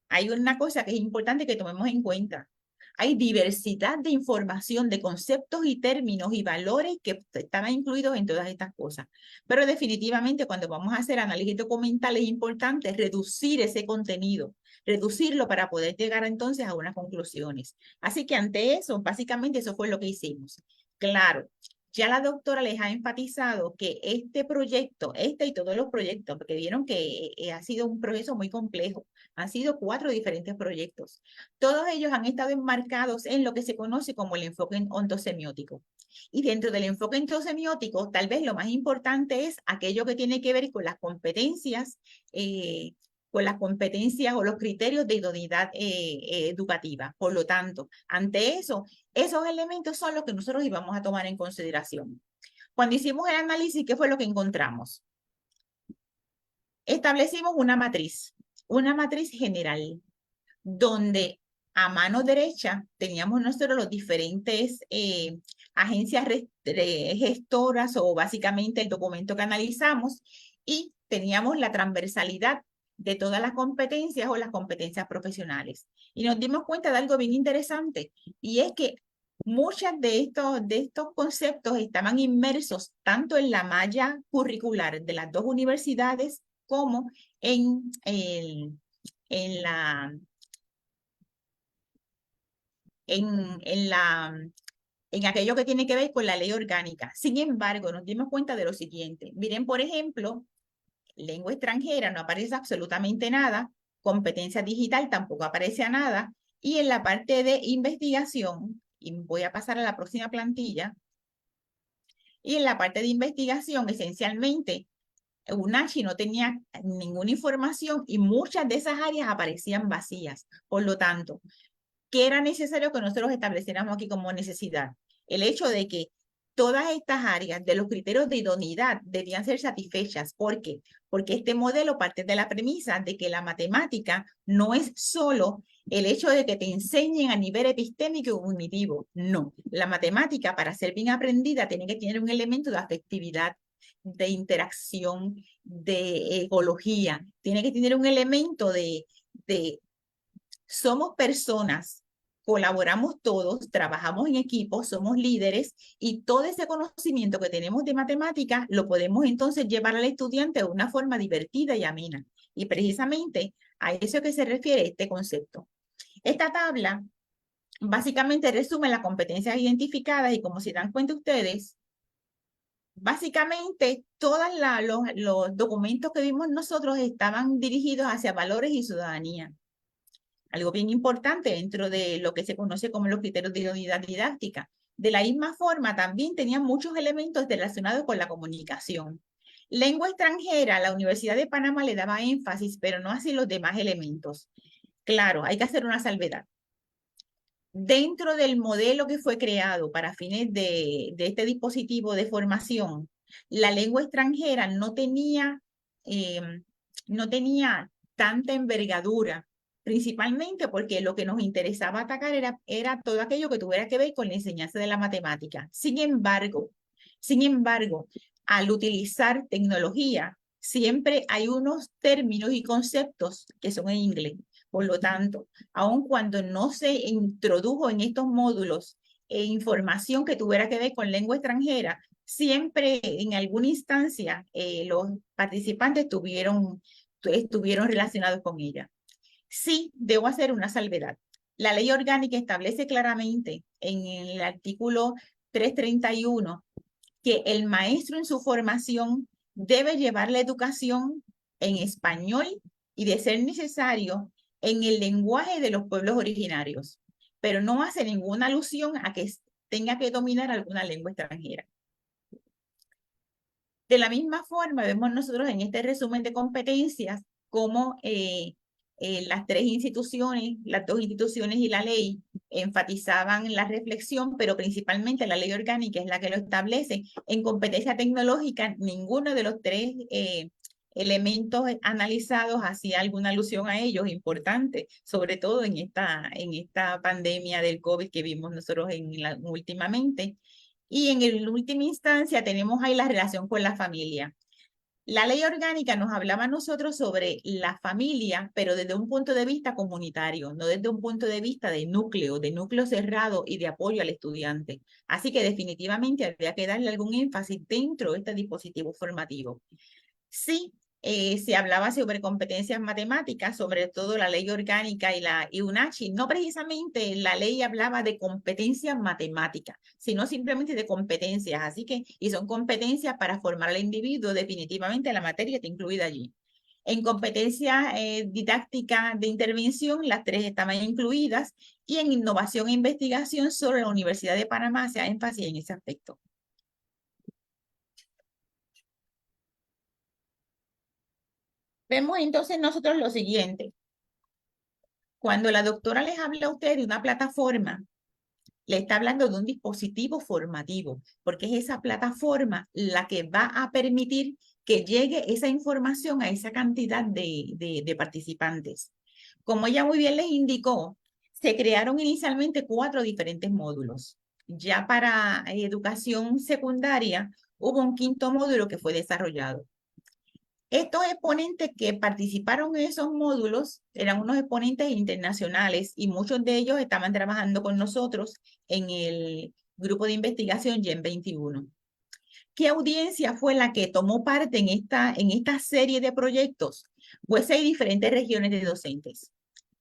Hay una cosa que es importante que tomemos en cuenta. Hay diversidad de información, de conceptos y términos y valores que estaban incluidos en todas estas cosas. Pero definitivamente cuando vamos a hacer análisis documental es importante reducir ese contenido, reducirlo para poder llegar entonces a unas conclusiones. Así que ante eso, básicamente eso fue lo que hicimos. Claro, ya la doctora les ha enfatizado que este proyecto, este y todos los proyectos, porque vieron que ha sido un proceso muy complejo, han sido 4 diferentes proyectos. Todos ellos han estado enmarcados en lo que se conoce como el enfoque ontosemiótico. Y dentro del enfoque ontosemiótico, tal vez lo más importante es aquello que tiene que ver con las competencias o los criterios de idoneidad educativa. Por lo tanto, ante eso, esos elementos son los que nosotros íbamos a tomar en consideración. Cuando hicimos el análisis, ¿qué fue lo que encontramos? Establecimos una matriz general, donde a mano derecha teníamos nosotros los diferentes agencias gestoras o básicamente el documento que analizamos y teníamos la transversalidad de todas las competencias o las competencias profesionales. Y nos dimos cuenta de algo bien interesante y es que muchos de estos conceptos estaban inmersos tanto en la malla curricular de las 2 universidades como en aquello que tiene que ver con la ley orgánica. Sin embargo, nos dimos cuenta de lo siguiente. Miren, por ejemplo, lengua extranjera no aparece absolutamente nada, competencia digital tampoco aparece a nada, y en la parte de investigación, y voy a pasar a la próxima plantilla, y en la parte de investigación, esencialmente, UNACHI no tenía ninguna información y muchas de esas áreas aparecían vacías. Por lo tanto, ¿qué era necesario que nosotros estableciéramos aquí como necesidad? El hecho de que todas estas áreas de los criterios de idoneidad debían ser satisfechas. ¿Por qué? Porque este modelo parte de la premisa de que la matemática no es solo el hecho de que te enseñen a nivel epistémico y cognitivo. No, la matemática para ser bien aprendida tiene que tener un elemento de afectividad, de interacción, de ecología. Tiene que tener un elemento de somos personas, colaboramos todos, trabajamos en equipo, somos líderes y todo ese conocimiento que tenemos de matemáticas lo podemos entonces llevar al estudiante de una forma divertida y amena. Y precisamente a eso que se refiere este concepto. Esta tabla básicamente resume las competencias identificadas y como se dan cuenta ustedes, básicamente todos los documentos que vimos nosotros estaban dirigidos hacia valores y ciudadanía. Algo bien importante dentro de lo que se conoce como los criterios de idoneidad didáctica. De la misma forma, también tenían muchos elementos relacionados con la comunicación. Lengua extranjera, la Universidad de Panamá le daba énfasis, pero no así los demás elementos. Claro, hay que hacer una salvedad. Dentro del modelo que fue creado para fines de este dispositivo de formación, la lengua extranjera no tenía tanta envergadura, principalmente porque lo que nos interesaba atacar era todo aquello que tuviera que ver con la enseñanza de la matemática. Sin embargo, al utilizar tecnología, siempre hay unos términos y conceptos que son en inglés. Por lo tanto, aun cuando no se introdujo en estos módulos información que tuviera que ver con lengua extranjera, siempre en alguna instancia los participantes estuvieron relacionados con ella. Sí, debo hacer una salvedad. La ley orgánica establece claramente en el artículo 331 que el maestro en su formación debe llevar la educación en español y, de ser necesario, en el lenguaje de los pueblos originarios, pero no hace ninguna alusión a que tenga que dominar alguna lengua extranjera. De la misma forma, vemos nosotros en este resumen de competencias cómo las 3 instituciones, las 2 instituciones y la ley enfatizaban la reflexión, pero principalmente la ley orgánica es la que lo establece. En competencia tecnológica, ninguno de los 3 elementos analizados hacía alguna alusión a ellos, importante, sobre todo en esta pandemia del COVID que vimos nosotros últimamente. Y en última instancia tenemos ahí la relación con la familia. La ley orgánica nos hablaba a nosotros sobre la familia, pero desde un punto de vista comunitario, no desde un punto de vista de núcleo cerrado y de apoyo al estudiante. Así que definitivamente habría que darle algún énfasis dentro de este dispositivo formativo. Sí, se hablaba sobre competencias matemáticas, sobre todo la ley orgánica y la UNACHI. No precisamente la ley hablaba de competencias matemáticas, sino simplemente de competencias. Así que, y son competencias para formar al individuo, definitivamente la materia está incluida allí. En competencias didácticas de intervención, las 3 estaban incluidas, y en innovación e investigación, solo la Universidad de Panamá hace énfasis en ese aspecto. Vemos entonces nosotros lo siguiente. Cuando la doctora les habla a ustedes de una plataforma, le está hablando de un dispositivo formativo, porque es esa plataforma la que va a permitir que llegue esa información a esa cantidad de participantes. Como ella muy bien les indicó, se crearon inicialmente 4 diferentes módulos. Ya para educación secundaria hubo un 5º módulo que fue desarrollado. Estos exponentes que participaron en esos módulos eran unos exponentes internacionales y muchos de ellos estaban trabajando con nosotros en el grupo de investigación GEN 21. ¿Qué audiencia fue la que tomó parte en esta serie de proyectos? Pues hay diferentes regiones de docentes.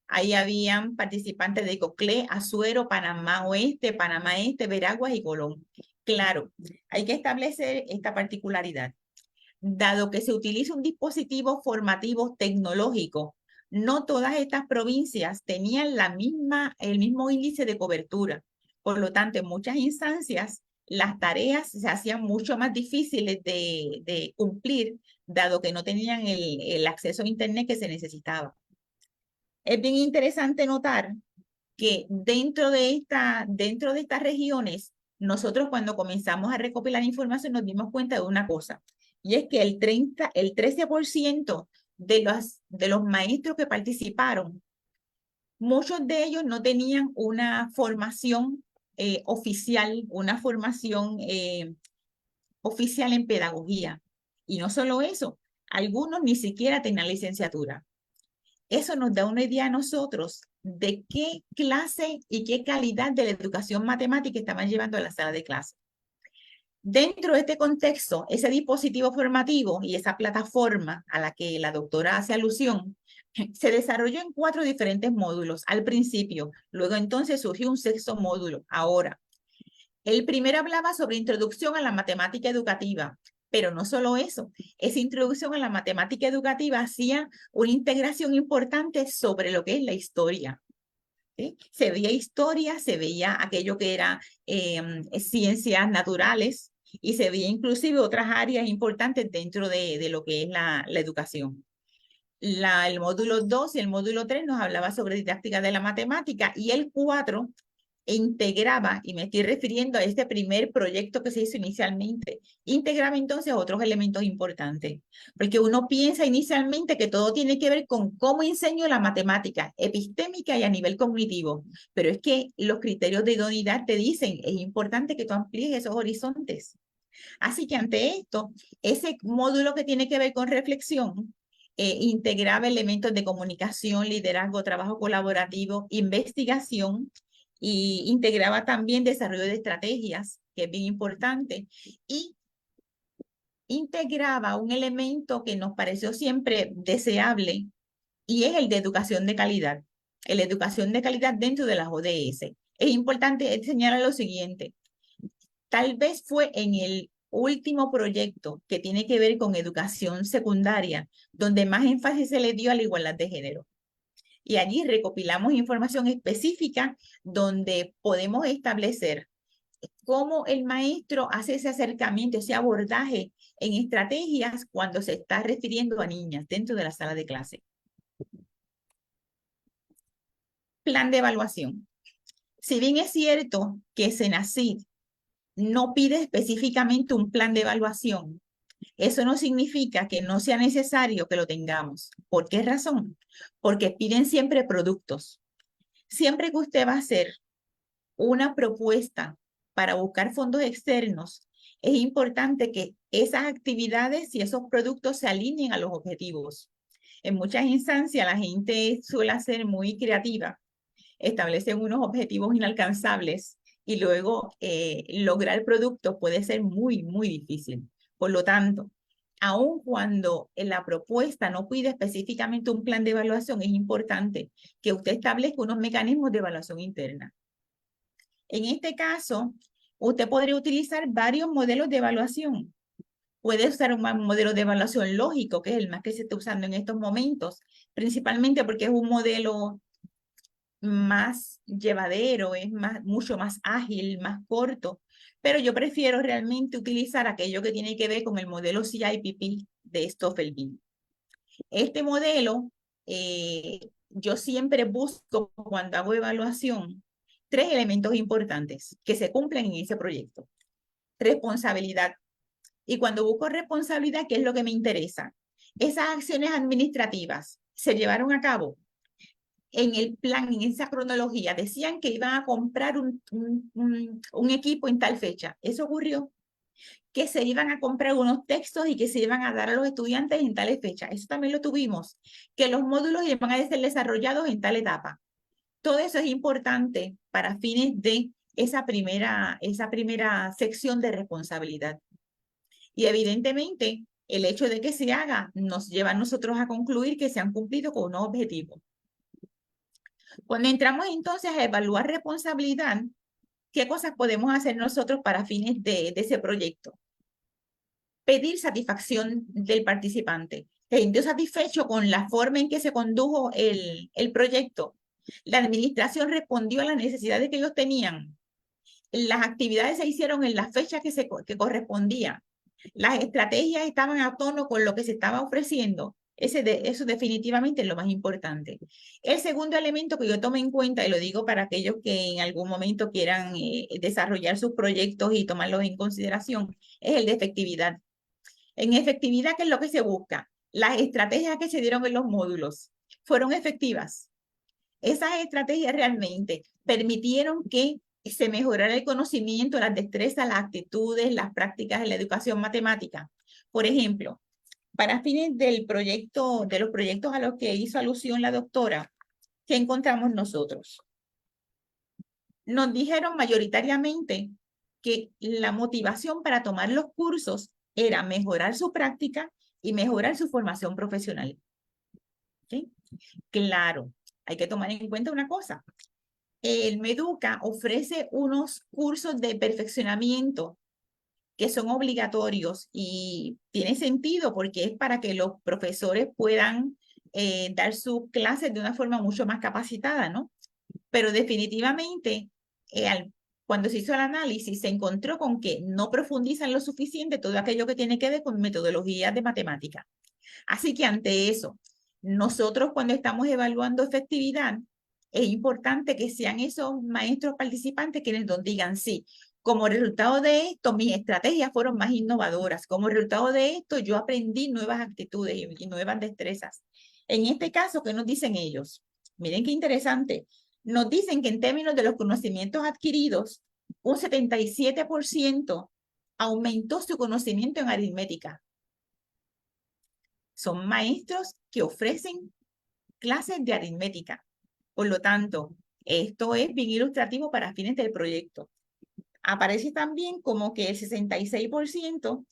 Ahí habían participantes de Coclé, Azuero, Panamá Oeste, Panamá Este, Veraguas y Colón. Claro, hay que establecer esta particularidad. Dado que se utiliza un dispositivo formativo tecnológico, no todas estas provincias tenían el mismo índice de cobertura. Por lo tanto, en muchas instancias, las tareas se hacían mucho más difíciles de cumplir, dado que no tenían el acceso a Internet que se necesitaba. Es bien interesante notar que dentro de estas regiones, nosotros cuando comenzamos a recopilar información nos dimos cuenta de una cosa, y es que el 13% de los maestros que participaron, muchos de ellos no tenían una formación oficial, una formación oficial en pedagogía. Y no solo eso, algunos ni siquiera tenían licenciatura. Eso nos da una idea a nosotros de qué clase y qué calidad de la educación matemática estaban llevando a la sala de clase. Dentro de este contexto, ese dispositivo formativo y esa plataforma a la que la doctora hace alusión, se desarrolló en 4 diferentes módulos al principio. Luego entonces surgió un 6º módulo. Ahora, el primero hablaba sobre introducción a la matemática educativa. Pero no solo eso, esa introducción a la matemática educativa hacía una integración importante sobre lo que es la historia. ¿Sí? Se veía historia, se veía aquello que era ciencias naturales y se veía inclusive otras áreas importantes dentro de lo que es la educación. El módulo 2 y el módulo 3 nos hablaba sobre didáctica de la matemática, y el 4 integraba, y me estoy refiriendo a este primer proyecto que se hizo inicialmente, integraba entonces otros elementos importantes, porque uno piensa inicialmente que todo tiene que ver con cómo enseño la matemática epistémica y a nivel cognitivo, pero es que los criterios de idoneidad te dicen, es importante que tú amplíes esos horizontes. Así que ante esto, ese módulo que tiene que ver con reflexión, integraba elementos de comunicación, liderazgo, trabajo colaborativo, investigación, y integraba también desarrollo de estrategias, que es bien importante, y integraba un elemento que nos pareció siempre deseable, y es el de educación de calidad, la educación de calidad dentro de las ODS. Es importante señalar lo siguiente, tal vez fue en el último proyecto que tiene que ver con educación secundaria, donde más énfasis se le dio a la igualdad de género. Y allí recopilamos información específica donde podemos establecer cómo el maestro hace ese acercamiento, ese abordaje en estrategias cuando se está refiriendo a niñas dentro de la sala de clase. Plan de evaluación. Si bien es cierto que Senacid no pide específicamente un plan de evaluación, eso no significa que no sea necesario que lo tengamos. ¿Por qué razón? Porque piden siempre productos. Siempre que usted va a hacer una propuesta para buscar fondos externos, es importante que esas actividades y esos productos se alineen a los objetivos. En muchas instancias la gente suele ser muy creativa, establecen unos objetivos inalcanzables y luego lograr productos puede ser muy, muy difícil. Por lo tanto, aun cuando en la propuesta no pide específicamente un plan de evaluación, es importante que usted establezca unos mecanismos de evaluación interna. En este caso, usted podría utilizar varios modelos de evaluación. Puede usar un modelo de evaluación lógico, que es el más que se está usando en estos momentos, principalmente porque es un modelo más llevadero, es mucho más ágil, más corto, pero yo prefiero realmente utilizar aquello que tiene que ver con el modelo CIPP de Stoffel-Bean. Este modelo, yo siempre busco cuando hago evaluación 3 elementos importantes que se cumplen en ese proyecto. Responsabilidad. Y cuando busco responsabilidad, ¿qué es lo que me interesa? Esas acciones administrativas se llevaron a cabo en el plan, en esa cronología. Decían que iban a comprar un equipo en tal fecha. Eso ocurrió. Que se iban a comprar unos textos y que se iban a dar a los estudiantes en tales fechas. Eso también lo tuvimos. Que los módulos iban a ser desarrollados en tal etapa. Todo eso es importante para fines de esa primera sección de responsabilidad. Y evidentemente, el hecho de que se haga nos lleva a nosotros a concluir que se han cumplido con unos objetivos. Cuando entramos entonces a evaluar responsabilidad, ¿qué cosas podemos hacer nosotros para fines de ese proyecto? Pedir satisfacción del participante. ¿Se sintió satisfecho con la forma en que se condujo el proyecto? La administración respondió a las necesidades que ellos tenían. Las actividades se hicieron en las fechas que correspondían. Las estrategias estaban a tono con lo que se estaba ofreciendo. Eso definitivamente es lo más importante. El segundo elemento que yo tomo en cuenta, y lo digo para aquellos que en algún momento quieran desarrollar sus proyectos y tomarlos en consideración, es el de efectividad. En efectividad, ¿qué es lo que se busca? Las estrategias que se dieron en los módulos fueron efectivas. Esas estrategias realmente permitieron que se mejorara el conocimiento, las destrezas, las actitudes, las prácticas de la educación matemática. Por ejemplo, para fines del proyecto, de los proyectos a los que hizo alusión la doctora, ¿qué encontramos nosotros? Nos dijeron mayoritariamente que la motivación para tomar los cursos era mejorar su práctica y mejorar su formación profesional. ¿Sí? Claro, hay que tomar en cuenta una cosa. El Meduca ofrece unos cursos de perfeccionamiento que son obligatorios y tiene sentido porque es para que los profesores puedan dar sus clases de una forma mucho más capacitada, ¿no? Pero definitivamente, cuando se hizo el análisis, se encontró con que no profundizan lo suficiente todo aquello que tiene que ver con metodologías de matemática. Así que ante eso, nosotros cuando estamos evaluando efectividad, es importante que sean esos maestros participantes quienes nos digan, sí, como resultado de esto, mis estrategias fueron más innovadoras. Como resultado de esto, yo aprendí nuevas actitudes y nuevas destrezas. En este caso, ¿qué nos dicen ellos? Miren qué interesante. Nos dicen que en términos de los conocimientos adquiridos, un 77% aumentó su conocimiento en aritmética. Son maestros que ofrecen clases de aritmética. Por lo tanto, esto es bien ilustrativo para fines del proyecto. Aparece también como que el 66%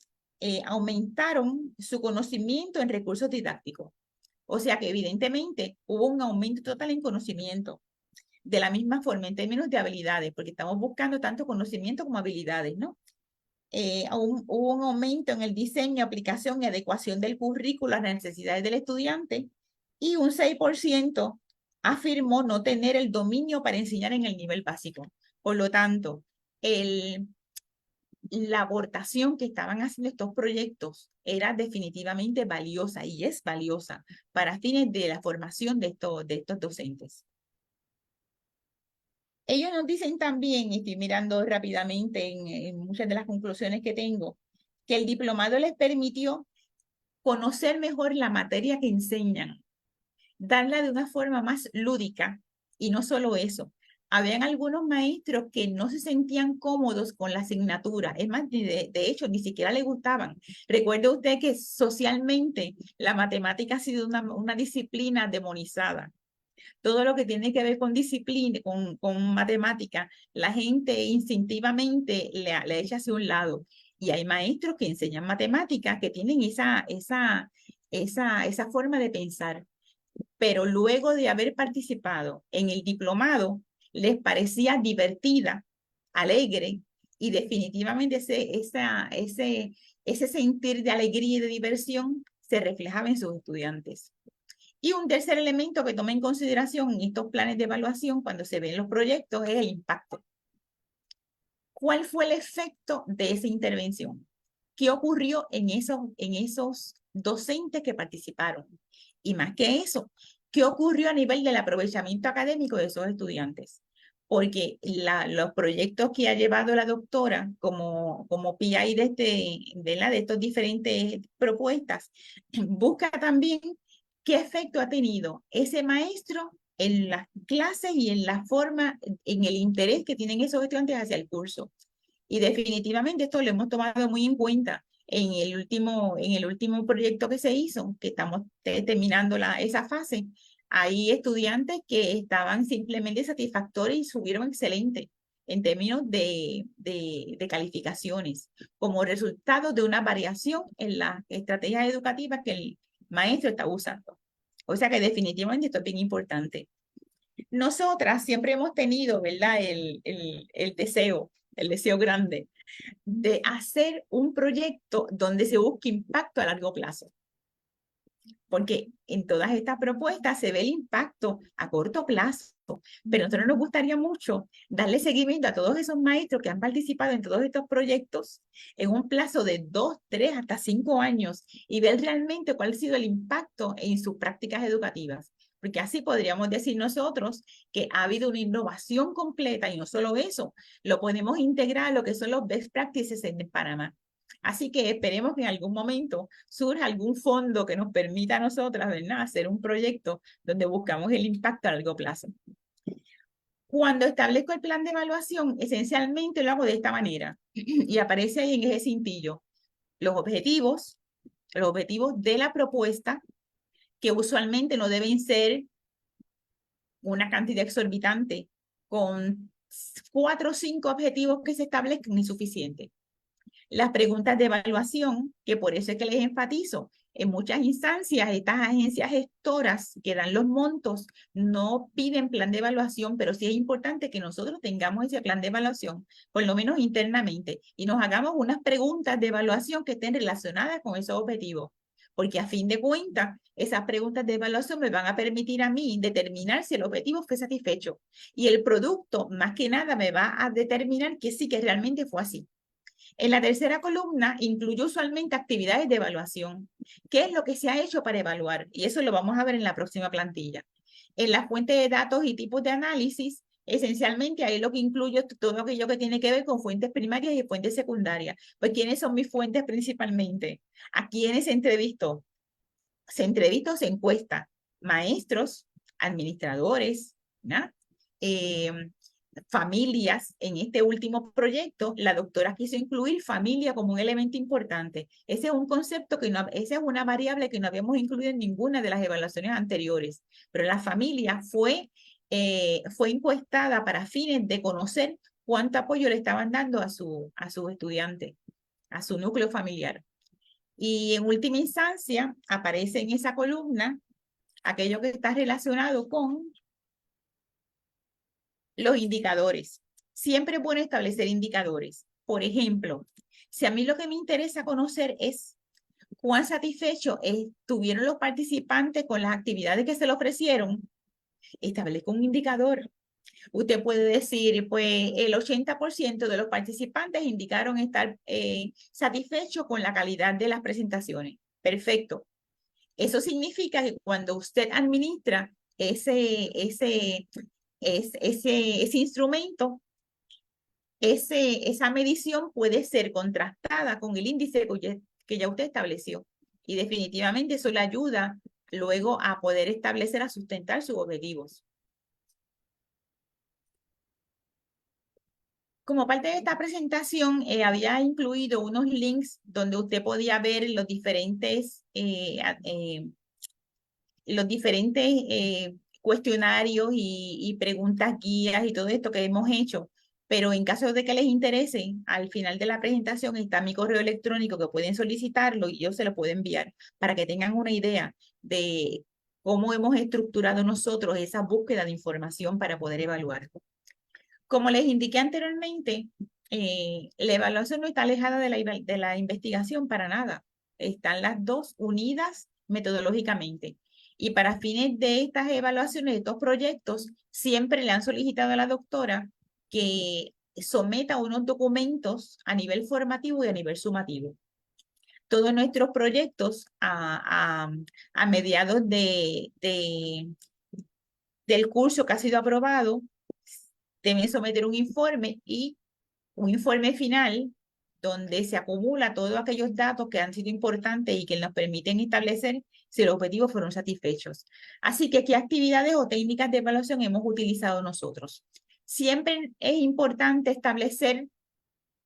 aumentaron su conocimiento en recursos didácticos. O sea que evidentemente hubo un aumento total en conocimiento. De la misma forma, en términos de habilidades, porque estamos buscando tanto conocimiento como habilidades, ¿no? Hubo un aumento en el diseño, aplicación y adecuación del currículo a las necesidades del estudiante y un 6% afirmó no tener el dominio para enseñar en el nivel básico. Por lo tanto, la aportación que estaban haciendo estos proyectos era definitivamente valiosa y es valiosa para fines de la formación de estos docentes. Ellos nos dicen también, y estoy mirando rápidamente en muchas de las conclusiones que tengo, que el diplomado les permitió conocer mejor la materia que enseñan, darla de una forma más lúdica, y no solo eso. Habían algunos maestros que no se sentían cómodos con la asignatura, es más, de hecho, ni siquiera les gustaban. Recuerde usted que socialmente la matemática ha sido una disciplina demonizada. Todo lo que tiene que ver con disciplina, con matemática, la gente instintivamente le echa hacia un lado. Y hay maestros que enseñan matemáticas que tienen esa forma de pensar. Pero luego de haber participado en el diplomado, les parecía divertida, alegre, y definitivamente ese sentir de alegría y de diversión se reflejaba en sus estudiantes. Y un tercer elemento que toma en consideración en estos planes de evaluación cuando se ven los proyectos es el impacto. ¿Cuál fue el efecto de esa intervención? ¿Qué ocurrió en esos docentes que participaron? Y más que eso, ¿qué ocurrió a nivel del aprovechamiento académico de esos estudiantes? Porque los proyectos que ha llevado la doctora como PI de estas diferentes propuestas, busca también qué efecto ha tenido ese maestro en las clases y en la forma, en el interés que tienen esos estudiantes hacia el curso. Y definitivamente esto lo hemos tomado muy en cuenta en el último proyecto que se hizo, que estamos terminando esa fase. Hay estudiantes que estaban simplemente satisfactorios y subieron excelente en términos de calificaciones, como resultado de una variación en las estrategias educativas que el maestro está usando. O sea que definitivamente esto es bien importante. Nosotras siempre hemos tenido, ¿verdad? El deseo grande de hacer un proyecto donde se busque impacto a largo plazo. Porque en todas estas propuestas se ve el impacto a corto plazo, pero a nosotros nos gustaría mucho darle seguimiento a todos esos maestros que han participado en todos estos proyectos en un plazo de 2, 3, hasta 5 años y ver realmente cuál ha sido el impacto en sus prácticas educativas. Porque así podríamos decir nosotros que ha habido una innovación completa y no solo eso, lo podemos integrar a lo que son los best practices en Panamá. Así que esperemos que en algún momento surja algún fondo que nos permita a nosotras, ¿verdad?, hacer un proyecto donde buscamos el impacto a largo plazo. Cuando establezco el plan de evaluación, esencialmente lo hago de esta manera y aparece ahí en ese cintillo los objetivos de la propuesta, que usualmente no deben ser una cantidad exorbitante, con 4 o 5 objetivos que se establezcan es suficiente. Las preguntas de evaluación, que por eso es que les enfatizo, en muchas instancias estas agencias gestoras que dan los montos no piden plan de evaluación, pero sí es importante que nosotros tengamos ese plan de evaluación, por lo menos internamente, y nos hagamos unas preguntas de evaluación que estén relacionadas con esos objetivos. Porque a fin de cuentas, esas preguntas de evaluación me van a permitir a mí determinar si el objetivo fue satisfecho. Y el producto, más que nada, me va a determinar que sí, que realmente fue así. En la tercera columna incluye usualmente actividades de evaluación. ¿Qué es lo que se ha hecho para evaluar? Y eso lo vamos a ver en la próxima plantilla. En la fuente de datos y tipos de análisis, esencialmente ahí lo que incluyo todo aquello que tiene que ver con fuentes primarias y fuentes secundarias. Pues, ¿quiénes son mis fuentes principalmente? ¿A quiénes se entrevistó? Se encuesta maestros, administradores, ¿no? Familias. En este último proyecto, la doctora quiso incluir familia como un elemento importante. Ese es un concepto esa es una variable que no habíamos incluido en ninguna de las evaluaciones anteriores, pero la familia fue encuestada para fines de conocer cuánto apoyo le estaban dando a sus estudiantes, a su núcleo familiar. Y en última instancia, aparece en esa columna aquello que está relacionado con los indicadores. Siempre es bueno establecer indicadores. Por ejemplo, si a mí lo que me interesa conocer es cuán satisfechos estuvieron los participantes con las actividades que se le ofrecieron, establezco un indicador. Usted puede decir, pues el 80% de los participantes indicaron estar satisfechos con la calidad de las presentaciones. Perfecto. Eso significa que cuando usted administra ese instrumento, esa medición puede ser contrastada con el índice que ya usted estableció. Y definitivamente eso le ayuda luego a poder establecer, a sustentar sus objetivos. Como parte de esta presentación, había incluido unos links donde usted podía ver los diferentes cuestionarios y preguntas guías y todo esto que hemos hecho. pero en caso de que les interese, al final de la presentación está mi correo electrónico que pueden solicitarlo y yo se lo puedo enviar para que tengan una idea de cómo hemos estructurado nosotros esa búsqueda de información para poder evaluar. Como les indiqué anteriormente, la evaluación no está alejada de la investigación para nada. Están las dos unidas metodológicamente. Y para fines de estas evaluaciones, de estos proyectos, siempre le han solicitado a la doctora que someta unos documentos a nivel formativo y a nivel sumativo. Todos nuestros proyectos a mediados del curso que ha sido aprobado deben someter un informe y un informe final donde se acumula todos aquellos datos que han sido importantes y que nos permiten establecer si los objetivos fueron satisfechos. Así que, ¿qué actividades o técnicas de evaluación hemos utilizado nosotros? Siempre es importante establecer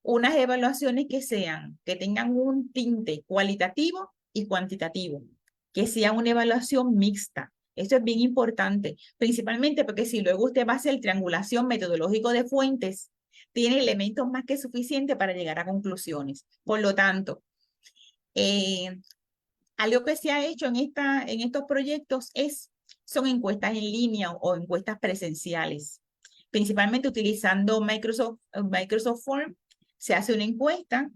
unas evaluaciones que tengan un tinte cualitativo y cuantitativo, que sea una evaluación mixta. Eso es bien importante, principalmente porque si luego usted va a hacer triangulación metodológico de fuentes, tiene elementos más que suficientes para llegar a conclusiones. Por lo tanto, algo que se ha hecho en estos proyectos son encuestas en línea o encuestas presenciales, principalmente utilizando Microsoft Form. Se hace una encuesta,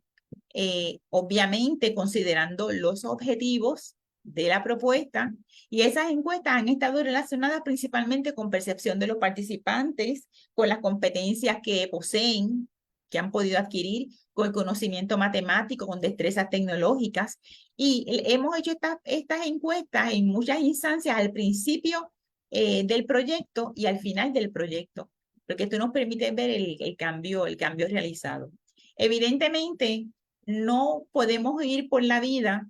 obviamente considerando los objetivos de la propuesta, y esas encuestas han estado relacionadas principalmente con percepción de los participantes, con las competencias que poseen, que han podido adquirir, con el conocimiento matemático, con destrezas tecnológicas, y hemos hecho estas encuestas en muchas instancias al principio del proyecto y al final del proyecto, porque esto nos permite ver el cambio realizado. Evidentemente, no podemos ir por la vida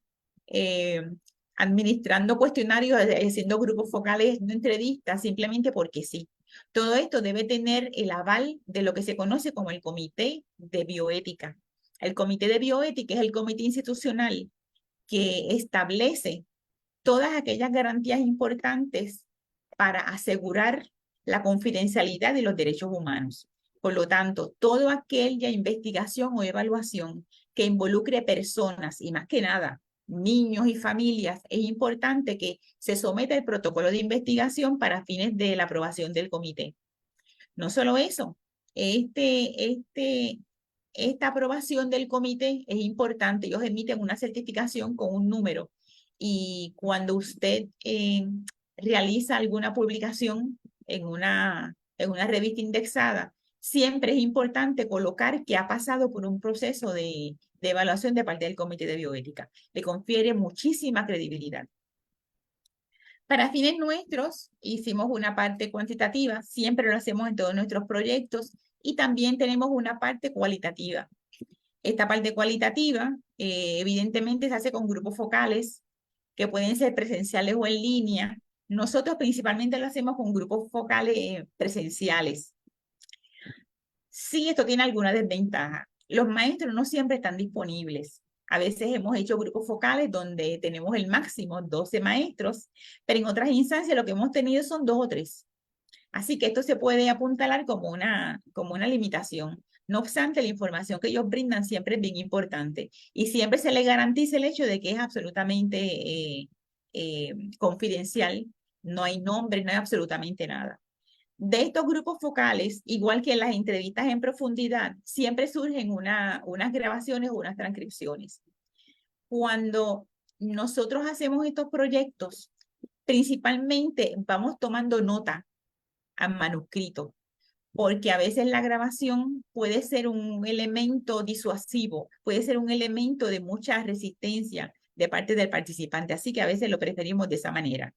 administrando cuestionarios, haciendo grupos focales de entrevistas, simplemente porque sí. Todo esto debe tener el aval de lo que se conoce como el Comité de Bioética. El Comité de Bioética es el comité institucional que establece todas aquellas garantías importantes para asegurar la confidencialidad de los derechos humanos. Por lo tanto, toda aquella investigación o evaluación que involucre personas y más que nada niños y familias, es importante que se someta el protocolo de investigación para fines de la aprobación del comité. No solo eso, esta aprobación del comité es importante. Ellos emiten una certificación con un número y cuando usted realiza alguna publicación en una revista indexada, siempre es importante colocar que ha pasado por un proceso de evaluación de parte del Comité de Bioética. Le confiere muchísima credibilidad. Para fines nuestros, hicimos una parte cuantitativa, siempre lo hacemos en todos nuestros proyectos, y también tenemos una parte cualitativa. Esta parte cualitativa, evidentemente, se hace con grupos focales, que pueden ser presenciales o en línea. Nosotros principalmente lo hacemos con grupos focales presenciales. Sí, esto tiene alguna desventaja. Los maestros no siempre están disponibles. A veces hemos hecho grupos focales donde tenemos el máximo 12 maestros, pero en otras instancias lo que hemos tenido son 2 o 3. Así que esto se puede apuntalar como una limitación. No obstante, la información que ellos brindan siempre es bien importante y siempre se les garantiza el hecho de que es absolutamente confidencial. No hay nombres, no hay absolutamente nada. De estos grupos focales, igual que en las entrevistas en profundidad, siempre surgen unas grabaciones o unas transcripciones. Cuando nosotros hacemos estos proyectos, principalmente vamos tomando nota a manuscrito, porque a veces la grabación puede ser un elemento disuasivo, puede ser un elemento de mucha resistencia de parte del participante, así que a veces lo preferimos de esa manera.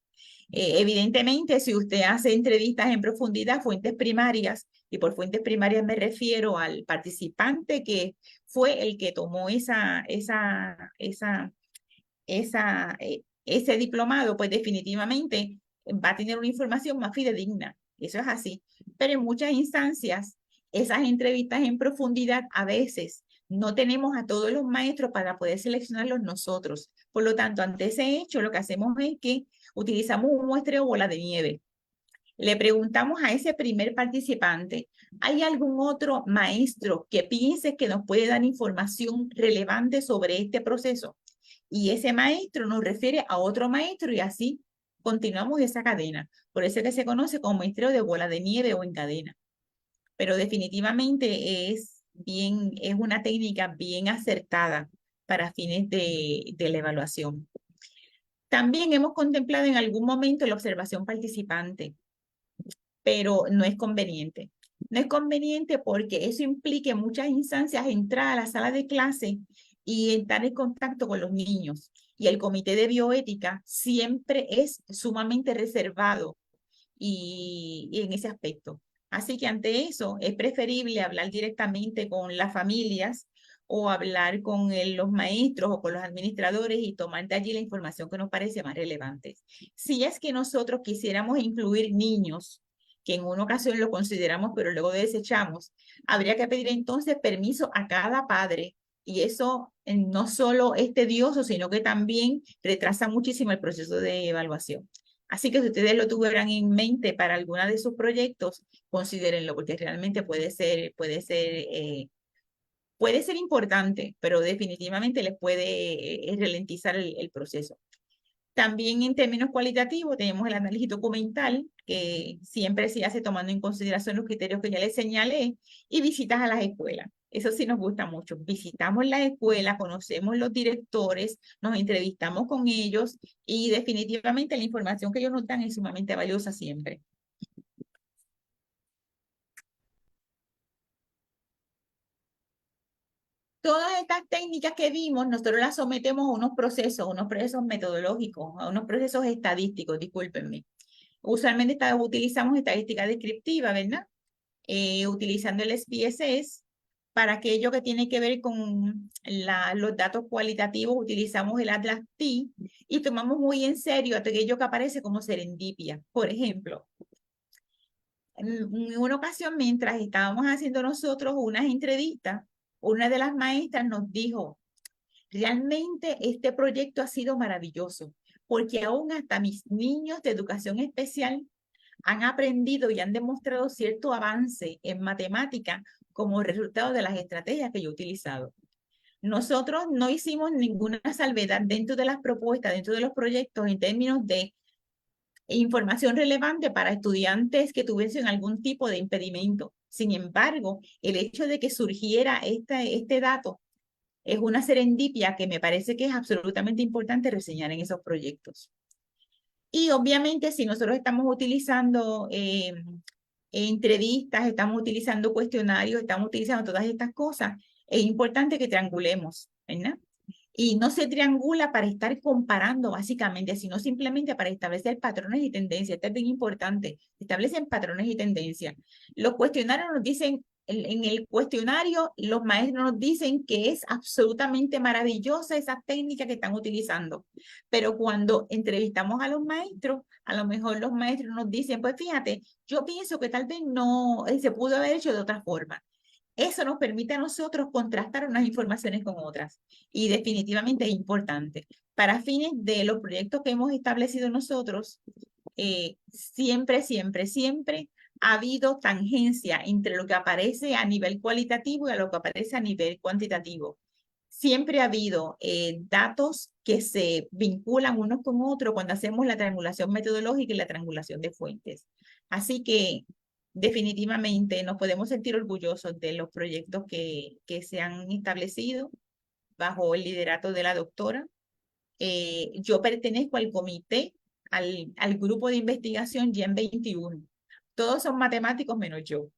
Evidentemente, si usted hace entrevistas en profundidad, fuentes primarias, y por fuentes primarias me refiero al participante que fue el que tomó ese diplomado, pues definitivamente va a tener una información más fidedigna. Eso es así. Pero en muchas instancias, esas entrevistas en profundidad a veces no tenemos a todos los maestros para poder seleccionarlos nosotros. Por lo tanto, ante ese hecho, lo que hacemos es que utilizamos un muestreo bola de nieve. Le preguntamos a ese primer participante, ¿hay algún otro maestro que piense que nos puede dar información relevante sobre este proceso? Y ese maestro nos refiere a otro maestro y así continuamos esa cadena. Por eso es que se conoce como maestro de bola de nieve o en cadena. Pero definitivamente es una técnica bien acertada para fines de la evaluación. También hemos contemplado en algún momento la observación participante, pero no es conveniente. No es conveniente porque eso implica en muchas instancias entrar a la sala de clase y entrar en contacto con los niños. Y el comité de bioética siempre es sumamente reservado y en ese aspecto. Así que ante eso es preferible hablar directamente con las familias o hablar con los maestros o con los administradores y tomar de allí la información que nos parece más relevante. Si es que nosotros quisiéramos incluir niños, que en una ocasión lo consideramos pero luego desechamos, habría que pedir entonces permiso a cada padre y eso no solo es tedioso, sino que también retrasa muchísimo el proceso de evaluación. Así que si ustedes lo tuvieran en mente para alguna de sus proyectos, considérenlo, porque realmente puede ser importante, pero definitivamente les puede ralentizar el proceso. También en términos cualitativos tenemos el análisis documental, que siempre se hace tomando en consideración los criterios que ya les señalé, y visitas a las escuelas. Eso sí nos gusta mucho. Visitamos las escuelas, conocemos los directores, nos entrevistamos con ellos y definitivamente la información que ellos nos dan es sumamente valiosa siempre. Todas estas técnicas que vimos, nosotros las sometemos a unos procesos metodológicos, a unos procesos estadísticos, discúlpenme. Usualmente utilizamos estadística descriptiva, ¿verdad? Utilizando el SPSS. Para aquello que tiene que ver con los datos cualitativos, utilizamos el Atlas T y tomamos muy en serio aquello que aparece como serendipia. Por ejemplo, en una ocasión, mientras estábamos haciendo nosotros unas entrevistas, una de las maestras nos dijo, realmente este proyecto ha sido maravilloso, porque aún hasta mis niños de educación especial han aprendido y han demostrado cierto avance en matemática como resultado de las estrategias que yo he utilizado. Nosotros no hicimos ninguna salvedad dentro de las propuestas, dentro de los proyectos en términos de información relevante para estudiantes que tuviesen algún tipo de impedimento. Sin embargo, el hecho de que surgiera este dato es una serendipia que me parece que es absolutamente importante reseñar en esos proyectos. Y obviamente si nosotros estamos utilizando entrevistas, estamos utilizando cuestionarios, estamos utilizando todas estas cosas, es importante que triangulemos, ¿verdad? Y no se triangula para estar comparando básicamente, sino simplemente para establecer patrones y tendencias. Esto es bien importante. Establecen patrones y tendencias. Los cuestionarios nos dicen, en el cuestionario, los maestros nos dicen que es absolutamente maravillosa esa técnica que están utilizando. Pero cuando entrevistamos a los maestros, a lo mejor los maestros nos dicen, pues fíjate, yo pienso que tal vez no se pudo haber hecho de otra forma. Eso nos permite a nosotros contrastar unas informaciones con otras y definitivamente es importante. Para fines de los proyectos que hemos establecido nosotros, siempre ha habido tangencia entre lo que aparece a nivel cualitativo y a lo que aparece a nivel cuantitativo. Siempre ha habido datos que se vinculan unos con otros cuando hacemos la triangulación metodológica y la triangulación de fuentes. Así que definitivamente nos podemos sentir orgullosos de los proyectos que se han establecido bajo el liderato de la doctora. Yo pertenezco al comité, al grupo de investigación GEM 21. Todos son matemáticos menos yo,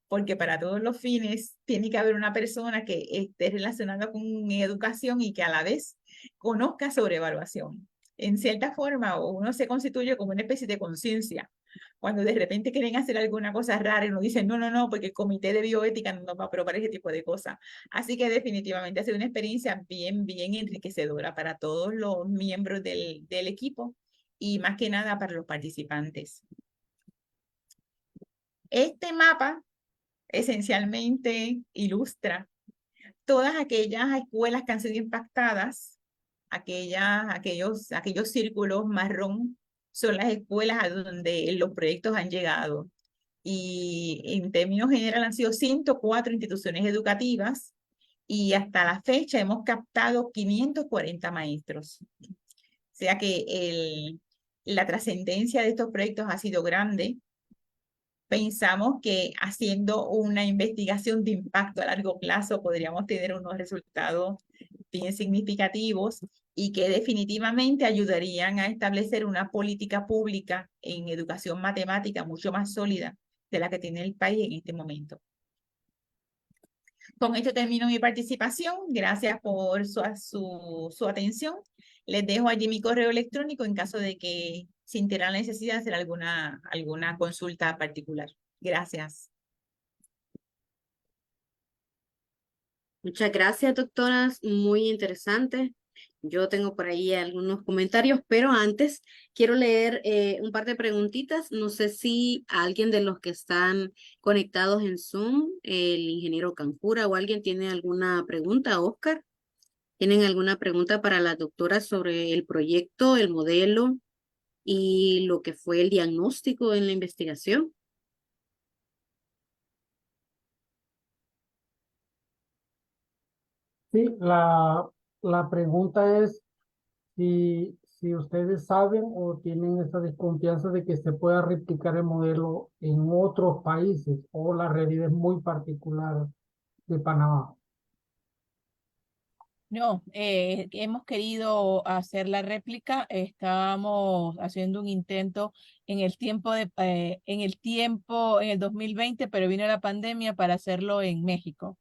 porque para todos los fines tiene que haber una persona que esté relacionada con educación y que a la vez conozca sobre evaluación. En cierta forma, uno se constituye como una especie de conciencia. Cuando de repente quieren hacer alguna cosa rara y uno dice, no, porque el comité de bioética no va a aprobar ese tipo de cosas. Así que definitivamente ha sido una experiencia bien enriquecedora para todos los miembros del equipo y más que nada para los participantes. Este mapa esencialmente ilustra todas aquellas escuelas que han sido impactadas, aquellos círculos marrón son las escuelas a donde los proyectos han llegado. Y en términos generales han sido 104 instituciones educativas y hasta la fecha hemos captado 540 maestros. O sea que la trascendencia de estos proyectos ha sido grande. Pensamos que haciendo una investigación de impacto a largo plazo podríamos tener unos resultados bien significativos y que definitivamente ayudarían a establecer una política pública en educación matemática mucho más sólida de la que tiene el país en este momento. Con esto termino mi participación. Gracias por su atención. Les dejo allí mi correo electrónico en caso de que sintieran la necesidad de hacer alguna consulta particular. Gracias. Muchas gracias, doctoras. Muy interesante. Yo tengo por ahí algunos comentarios, pero antes quiero leer un par de preguntitas. No sé si alguien de los que están conectados en Zoom, el ingeniero Canjura o alguien tiene alguna pregunta. Oscar, ¿tienen alguna pregunta para la doctora sobre el proyecto, el modelo y lo que fue el diagnóstico en la investigación? Sí, la pregunta es si ustedes saben o tienen esa desconfianza de que se pueda replicar el modelo en otros países o la realidad es muy particular de Panamá. No, hemos querido hacer la réplica, estábamos haciendo un intento en el en el 2020, pero vino la pandemia para hacerlo en México.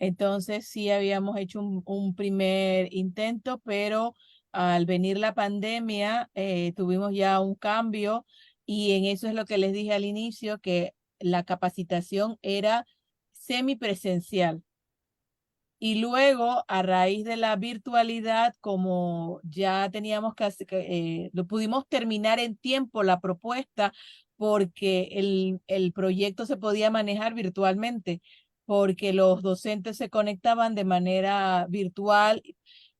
Entonces sí habíamos hecho un primer intento, pero al venir la pandemia tuvimos ya un cambio y en eso es lo que les dije al inicio, que la capacitación era semipresencial. Y luego, a raíz de la virtualidad, como ya teníamos lo pudimos terminar en tiempo la propuesta, porque el proyecto se podía manejar virtualmente, porque los docentes se conectaban de manera virtual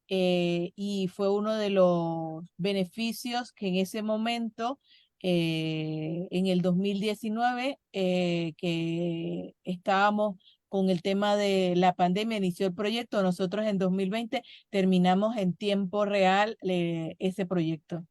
y fue uno de los beneficios que en ese momento, en el 2019, que estábamos con el tema de la pandemia, inició el proyecto. Nosotros en 2020 terminamos en tiempo real ese proyecto.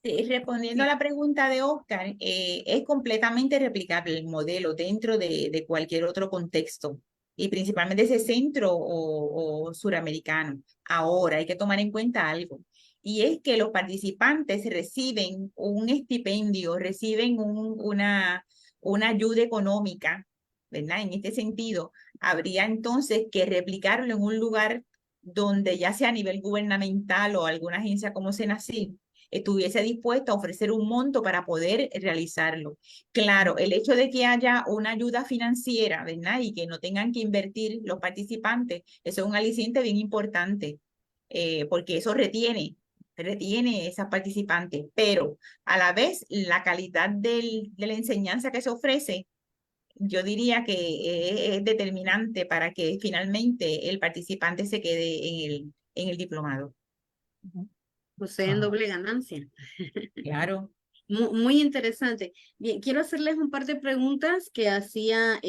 Sí, respondiendo a la pregunta de Oscar, es completamente replicable el modelo dentro de cualquier otro contexto y principalmente ese centro o suramericano. Ahora hay que tomar en cuenta algo y es que los participantes reciben un estipendio, reciben una ayuda económica, ¿verdad? En este sentido, habría entonces que replicarlo en un lugar donde ya sea a nivel gubernamental o alguna agencia como Senacid estuviese dispuesta a ofrecer un monto para poder realizarlo. Claro, el hecho de que haya una ayuda financiera, ¿verdad? Y que no tengan que invertir los participantes, eso es un aliciente bien importante, porque eso retiene esas participantes, pero a la vez la calidad de la enseñanza que se ofrece, yo diría que es determinante para que finalmente el participante se quede en el diplomado. Poseen doble ganancia. Claro. Muy interesante. Bien, quiero hacerles un par de preguntas que hacía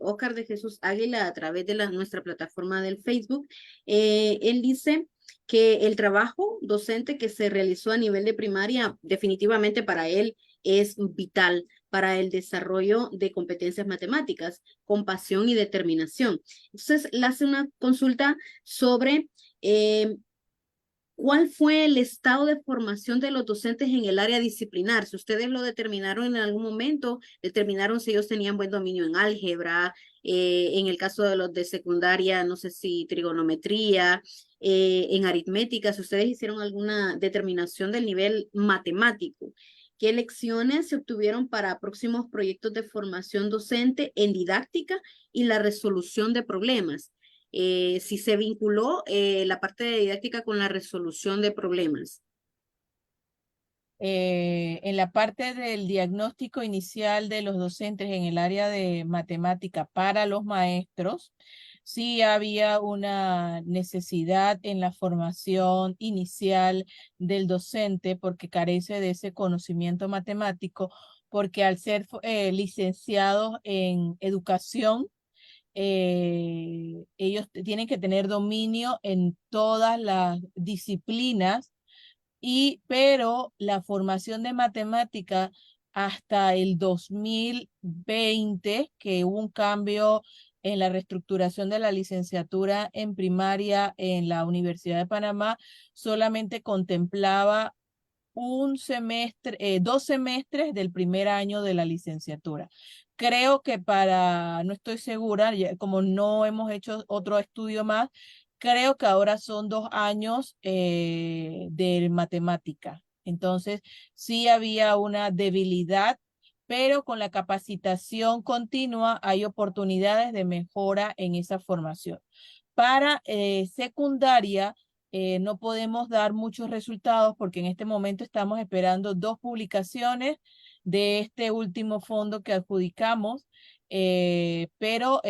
Oscar de Jesús Águila a través de nuestra plataforma del Facebook. Él dice que el trabajo docente que se realizó a nivel de primaria definitivamente para él es vital para el desarrollo de competencias matemáticas, con pasión y determinación. Entonces, le hace una consulta sobre ¿cuál fue el estado de formación de los docentes en el área disciplinar? Si ustedes lo determinaron en algún momento, determinaron si ellos tenían buen dominio en álgebra, en el caso de los de secundaria, no sé si trigonometría, en aritmética, si ustedes hicieron alguna determinación del nivel matemático. ¿Qué lecciones se obtuvieron para próximos proyectos de formación docente en didáctica y la resolución de problemas? Si se vinculó la parte de didáctica con la resolución de problemas. En la parte del diagnóstico inicial de los docentes en el área de matemática para los maestros, sí había una necesidad en la formación inicial del docente porque carece de ese conocimiento matemático, porque al ser licenciados en educación, ellos tienen que tener dominio en todas las disciplinas pero la formación de matemática hasta el 2020, que hubo un cambio en la reestructuración de la licenciatura en primaria en la Universidad de Panamá, solamente contemplaba un semestre, 2 semestres del primer año de la licenciatura. Creo que no estoy segura, como no hemos hecho otro estudio más, creo que ahora son 2 años de matemática. Entonces, sí había una debilidad, pero con la capacitación continua hay oportunidades de mejora en esa formación. Para secundaria, no podemos dar muchos resultados porque en este momento estamos esperando 2 publicaciones de este último fondo que adjudicamos, pero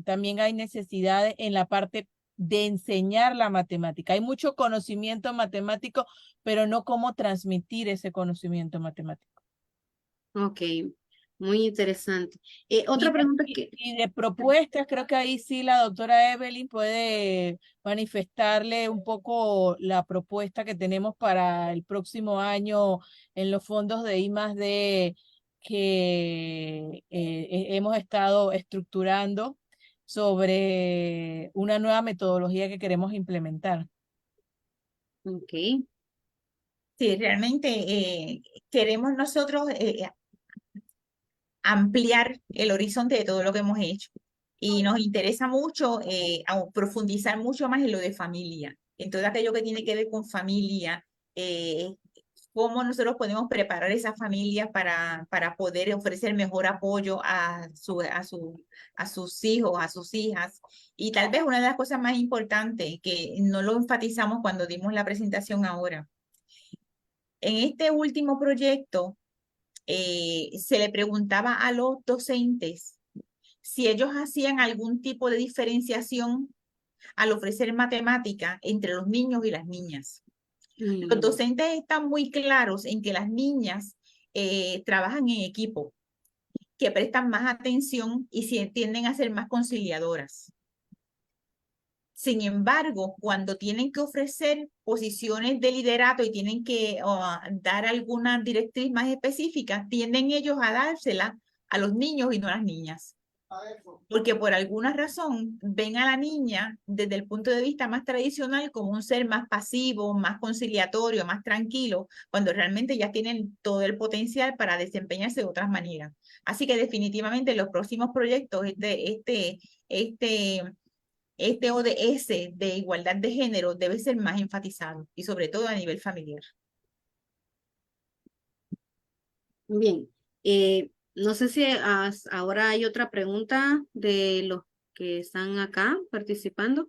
también hay necesidades en la parte de enseñar la matemática. Hay mucho conocimiento matemático, pero no cómo transmitir ese conocimiento matemático. Ok, muy interesante. Otra pregunta que... Y de propuestas, creo que ahí sí la doctora Evelyn puede manifestarle un poco la propuesta que tenemos para el próximo año en los fondos de I+D que hemos estado estructurando sobre una nueva metodología que queremos implementar. Ok, Sí, realmente queremos nosotros ampliar el horizonte de todo lo que hemos hecho y nos interesa mucho profundizar mucho más en lo de familia, en todo aquello que tiene que ver con familia, cómo nosotros podemos preparar esas familias para poder ofrecer mejor apoyo a sus hijos, a sus hijas. Y tal vez una de las cosas más importantes que no lo enfatizamos cuando dimos la presentación ahora. En este último proyecto, se le preguntaba a los docentes si ellos hacían algún tipo de diferenciación al ofrecer matemática entre los niños y las niñas. Los docentes están muy claros en que las niñas trabajan en equipo, que prestan más atención y tienden a ser más conciliadoras. Sin embargo, cuando tienen que ofrecer posiciones de liderato y tienen que dar alguna directriz más específica, tienden ellos a dársela a los niños y no a las niñas. Porque por alguna razón ven a la niña desde el punto de vista más tradicional como un ser más pasivo, más conciliatorio, más tranquilo, cuando realmente ya tienen todo el potencial para desempeñarse de otras maneras. Así que definitivamente los próximos proyectos, este ODS de igualdad de género debe ser más enfatizado y sobre todo a nivel familiar. bien. No sé si ahora hay otra pregunta de los que están acá participando.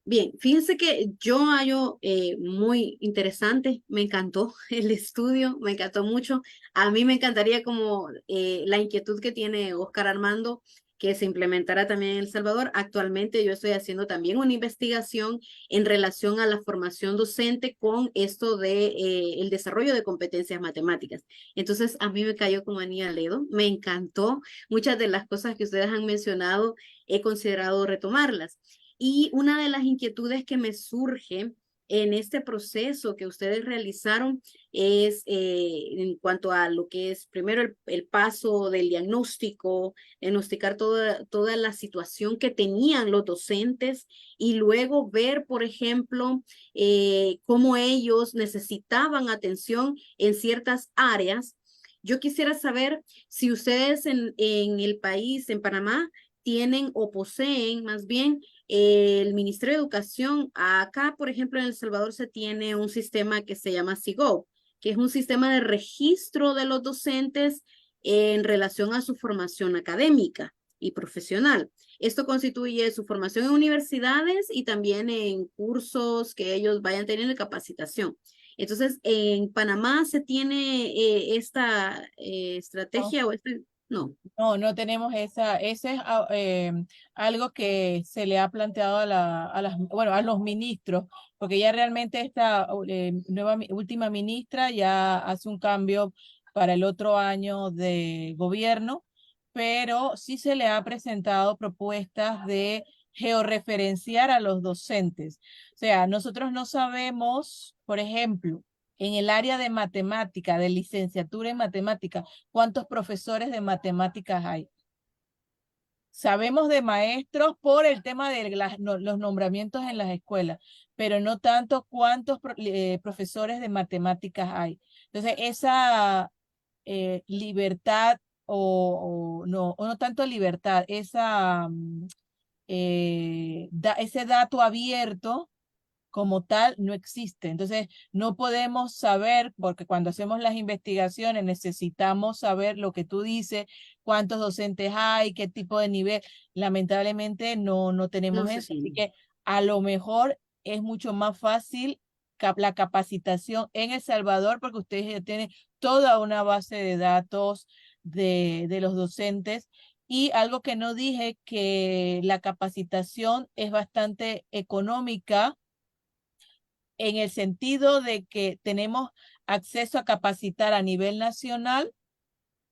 Bien, fíjense que yo hallo muy interesante, me encantó el estudio, me encantó mucho. A mí me encantaría como la inquietud que tiene Oscar Armando, que se implementara también en El Salvador. Actualmente yo estoy haciendo también una investigación en relación a la formación docente con esto de el desarrollo de competencias matemáticas. Entonces a mí me cayó como anillo al dedo, me encantó. Muchas de las cosas que ustedes han mencionado he considerado retomarlas. Y una de las inquietudes que me surge en este proceso que ustedes realizaron es en cuanto a lo que es primero el paso del diagnóstico, diagnosticar toda la situación que tenían los docentes y luego ver, por ejemplo, cómo ellos necesitaban atención en ciertas áreas. Yo quisiera saber si ustedes en el país, en Panamá, tienen o poseen más bien el Ministerio de Educación. Acá, por ejemplo, en El Salvador se tiene un sistema que se llama SIGO, que es un sistema de registro de los docentes en relación a su formación académica y profesional. Esto constituye su formación en universidades y también en cursos que ellos vayan teniendo de capacitación. Entonces, en Panamá se tiene esta estrategia o este... No. No, no tenemos ese es algo que se le ha planteado bueno, a los ministros, porque ya realmente esta última ministra ya hace un cambio para el otro año de gobierno, pero sí se le ha presentado propuestas de georreferenciar a los docentes. O sea, nosotros no sabemos, por ejemplo, en el área de matemática, de licenciatura en matemática, ¿cuántos profesores de matemáticas hay? Sabemos de maestros por el tema de los nombramientos en las escuelas, pero no tanto cuántos profesores de matemáticas hay. Entonces, esa libertad o no tanto libertad, ese dato abierto como tal no existe. Entonces, no podemos saber, porque cuando hacemos las investigaciones necesitamos saber lo que tú dices, cuántos docentes hay, qué tipo de nivel. Lamentablemente no No tenemos se eso, así tiene. que a lo mejor es mucho más fácil la capacitación en El Salvador, porque ustedes ya tienen toda una base de datos de los docentes. Y algo que no dije, que la capacitación es bastante económica en el sentido de que tenemos acceso a capacitar a nivel nacional,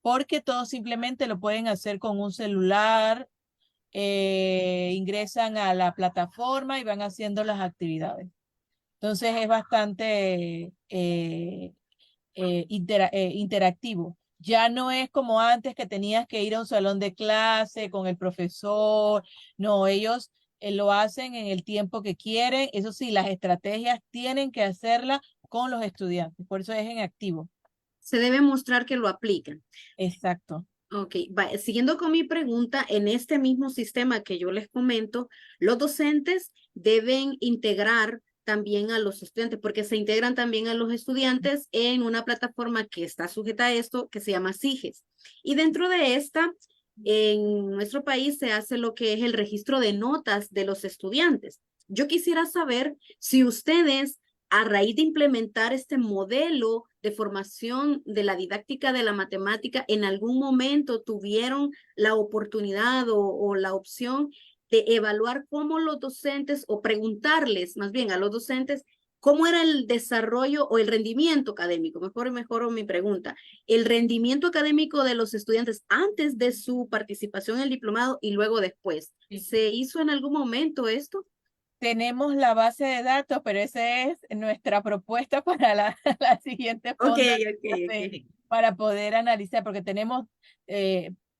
porque todos simplemente lo pueden hacer con un celular, ingresan a la plataforma y van haciendo las actividades. Entonces es bastante interactivo. Ya no es como antes que tenías que ir a un salón de clase con el profesor. No, ellos lo hacen en el tiempo que quieren. Eso sí, las estrategias tienen que hacerlas con los estudiantes. Por eso es en activo. Se debe mostrar que lo aplican. Exacto. Ok, siguiendo con mi pregunta, en este mismo sistema que yo les comento, los docentes deben integrar también a los estudiantes, porque se integran también a los estudiantes en una plataforma que está sujeta a esto, que se llama SIGES. Y dentro de esta, en nuestro país se hace lo que es el registro de notas de los estudiantes. Yo quisiera saber si ustedes, a raíz de implementar este modelo de formación de la didáctica de la matemática, en algún momento tuvieron la oportunidad o la opción de evaluar cómo los docentes o preguntarles más bien a los docentes cómo era el desarrollo o el rendimiento académico, mejor mi pregunta, el rendimiento académico de los estudiantes antes de su participación en el diplomado y luego después. Sí. ¿Se hizo en algún momento esto? Tenemos la base de datos, pero esa es nuestra propuesta para la siguiente Ok, fonda ok. para poder analizar, porque tenemos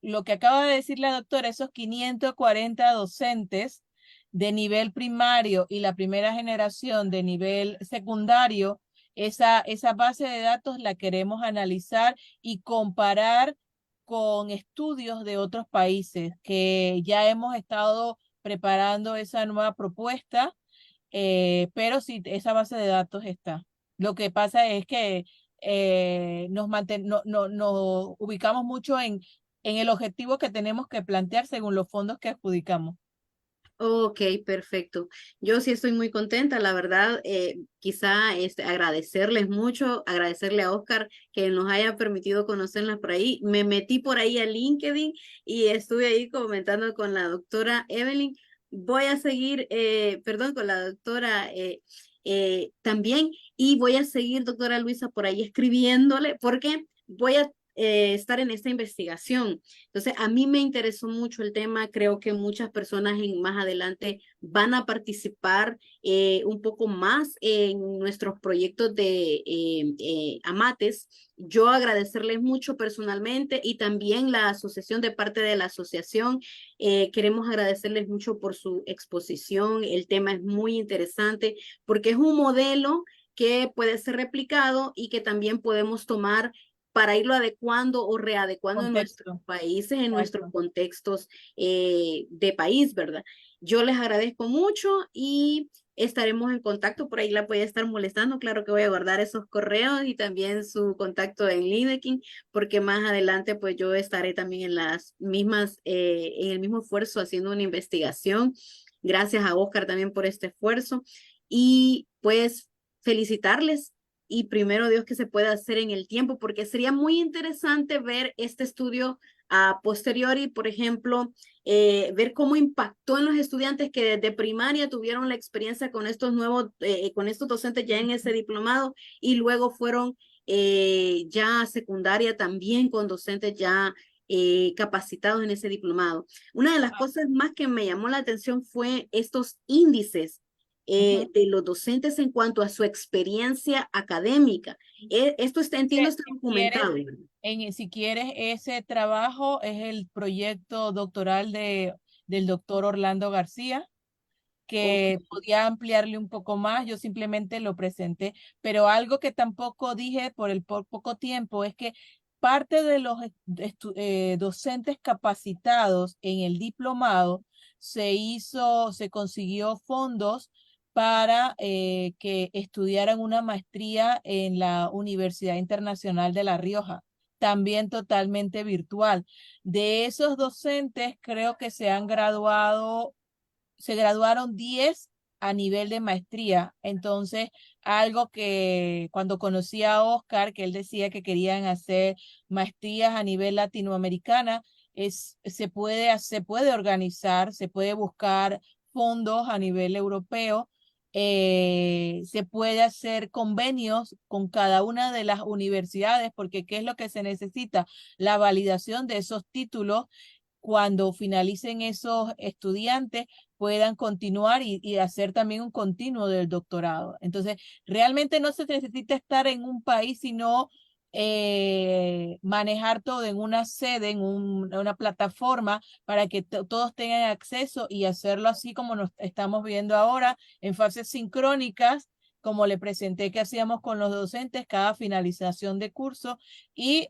lo que acaba de decir la doctora, esos 540 docentes de nivel primario y la primera generación de nivel secundario. Esa base de datos la queremos analizar y comparar con estudios de otros países que ya hemos estado preparando esa nueva propuesta, pero sí, esa base de datos está. Lo que pasa es que nos ubicamos mucho en el objetivo que tenemos que plantear según los fondos que adjudicamos. Ok, perfecto. Yo sí estoy muy contenta, la verdad, quizá agradecerles mucho, agradecerle a Oscar que nos haya permitido conocerlas por ahí. Me metí por ahí a LinkedIn y estuve ahí comentando con la doctora Evelyn. Voy a seguir, perdón, con la doctora también y voy a seguir, doctora Luisa, por ahí escribiéndole porque voy a estar en esta investigación. Entonces, a mí me interesó mucho el tema, creo que muchas personas más adelante van a participar un poco más en nuestros proyectos de Amates. Yo agradecerles mucho personalmente y también la asociación de parte de la asociación. Queremos agradecerles mucho por su exposición. El tema es muy interesante porque es un modelo que puede ser replicado y que también podemos tomar para irlo adecuando o readecuando en nuestros Contexto. países, en nuestros Exacto. contextos de país, ¿verdad? Yo les agradezco mucho y estaremos en contacto. Por ahí la voy a estar molestando. Claro que voy a guardar esos correos y también su contacto en LinkedIn, porque más adelante pues yo estaré también en las mismas, en el mismo esfuerzo haciendo una investigación. Gracias a Oscar también por este esfuerzo y pues felicitarles y primero Dios que se pueda hacer en el tiempo, porque sería muy interesante ver este estudio a posteriori, por ejemplo, ver cómo impactó en los estudiantes que desde primaria tuvieron la experiencia con estos con estos docentes ya en ese diplomado y luego fueron ya a secundaria también con docentes ya capacitados en ese diplomado. Una de las cosas más que me llamó la atención fue estos índices de los docentes en cuanto a su experiencia académica. Esto entiendo está documentado. Si quieres, ese trabajo es el proyecto doctoral del doctor Orlando García, que podía ampliarle un poco más, yo simplemente lo presenté, pero algo que tampoco dije por poco tiempo es que parte de los docentes capacitados en el diplomado se consiguió fondos para que estudiaran una maestría en la Universidad Internacional de La Rioja, también totalmente virtual. De esos docentes, creo que se graduaron 10 a nivel de maestría. Entonces, algo que cuando conocí a Oscar, que él decía que querían hacer maestrías a nivel latinoamericana, se puede organizar, se puede buscar fondos a nivel europeo, se puede hacer convenios con cada una de las universidades, porque ¿qué es lo que se necesita? La validación de esos títulos cuando finalicen esos estudiantes puedan continuar y hacer también un continuo del doctorado. Entonces, realmente no se necesita estar en un país, sino manejar todo en una sede, en una plataforma para que todos tengan acceso y hacerlo así como nos estamos viendo ahora en fases sincrónicas, como le presenté que hacíamos con los docentes cada finalización de curso y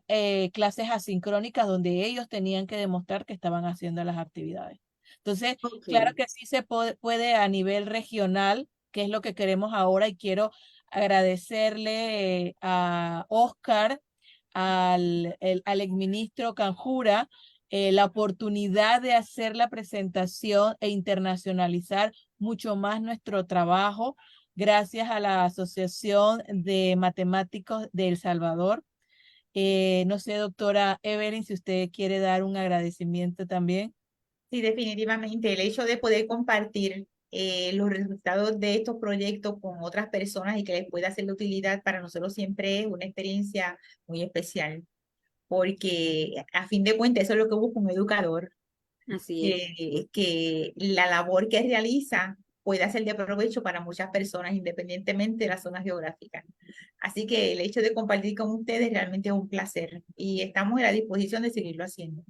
clases asincrónicas donde ellos tenían que demostrar que estaban haciendo las actividades. Entonces, claro que sí se puede a nivel regional, que es lo que queremos ahora, y quiero agradecerle a Oscar, al exministro Canjura, la oportunidad de hacer la presentación e internacionalizar mucho más nuestro trabajo gracias a la Asociación de Matemáticos de El Salvador. No sé, doctora Evelyn, si usted quiere dar un agradecimiento también. Sí, definitivamente. El hecho de poder compartir los resultados de estos proyectos con otras personas y que les pueda ser de utilidad para nosotros siempre es una experiencia muy especial, porque a fin de cuentas eso es lo que busca un educador, Así es. que la labor que realiza pueda ser de provecho para muchas personas, independientemente de la zona geográfica. Así que el hecho de compartir con ustedes realmente es un placer y estamos a la disposición de seguirlo haciendo.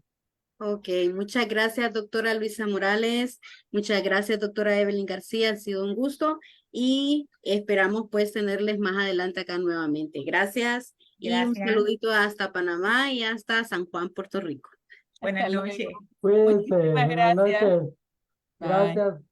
Ok, muchas gracias, doctora Luisa Morales. Muchas gracias, doctora Evelyn García. Ha sido un gusto y esperamos pues tenerles más adelante acá nuevamente. Gracias y un Gracias. saludito hasta Panamá y hasta San Juan, Puerto Rico. Buenas Hasta noches. luego. Cuídense, Muchísimas buenas gracias. noches. Bye. Gracias.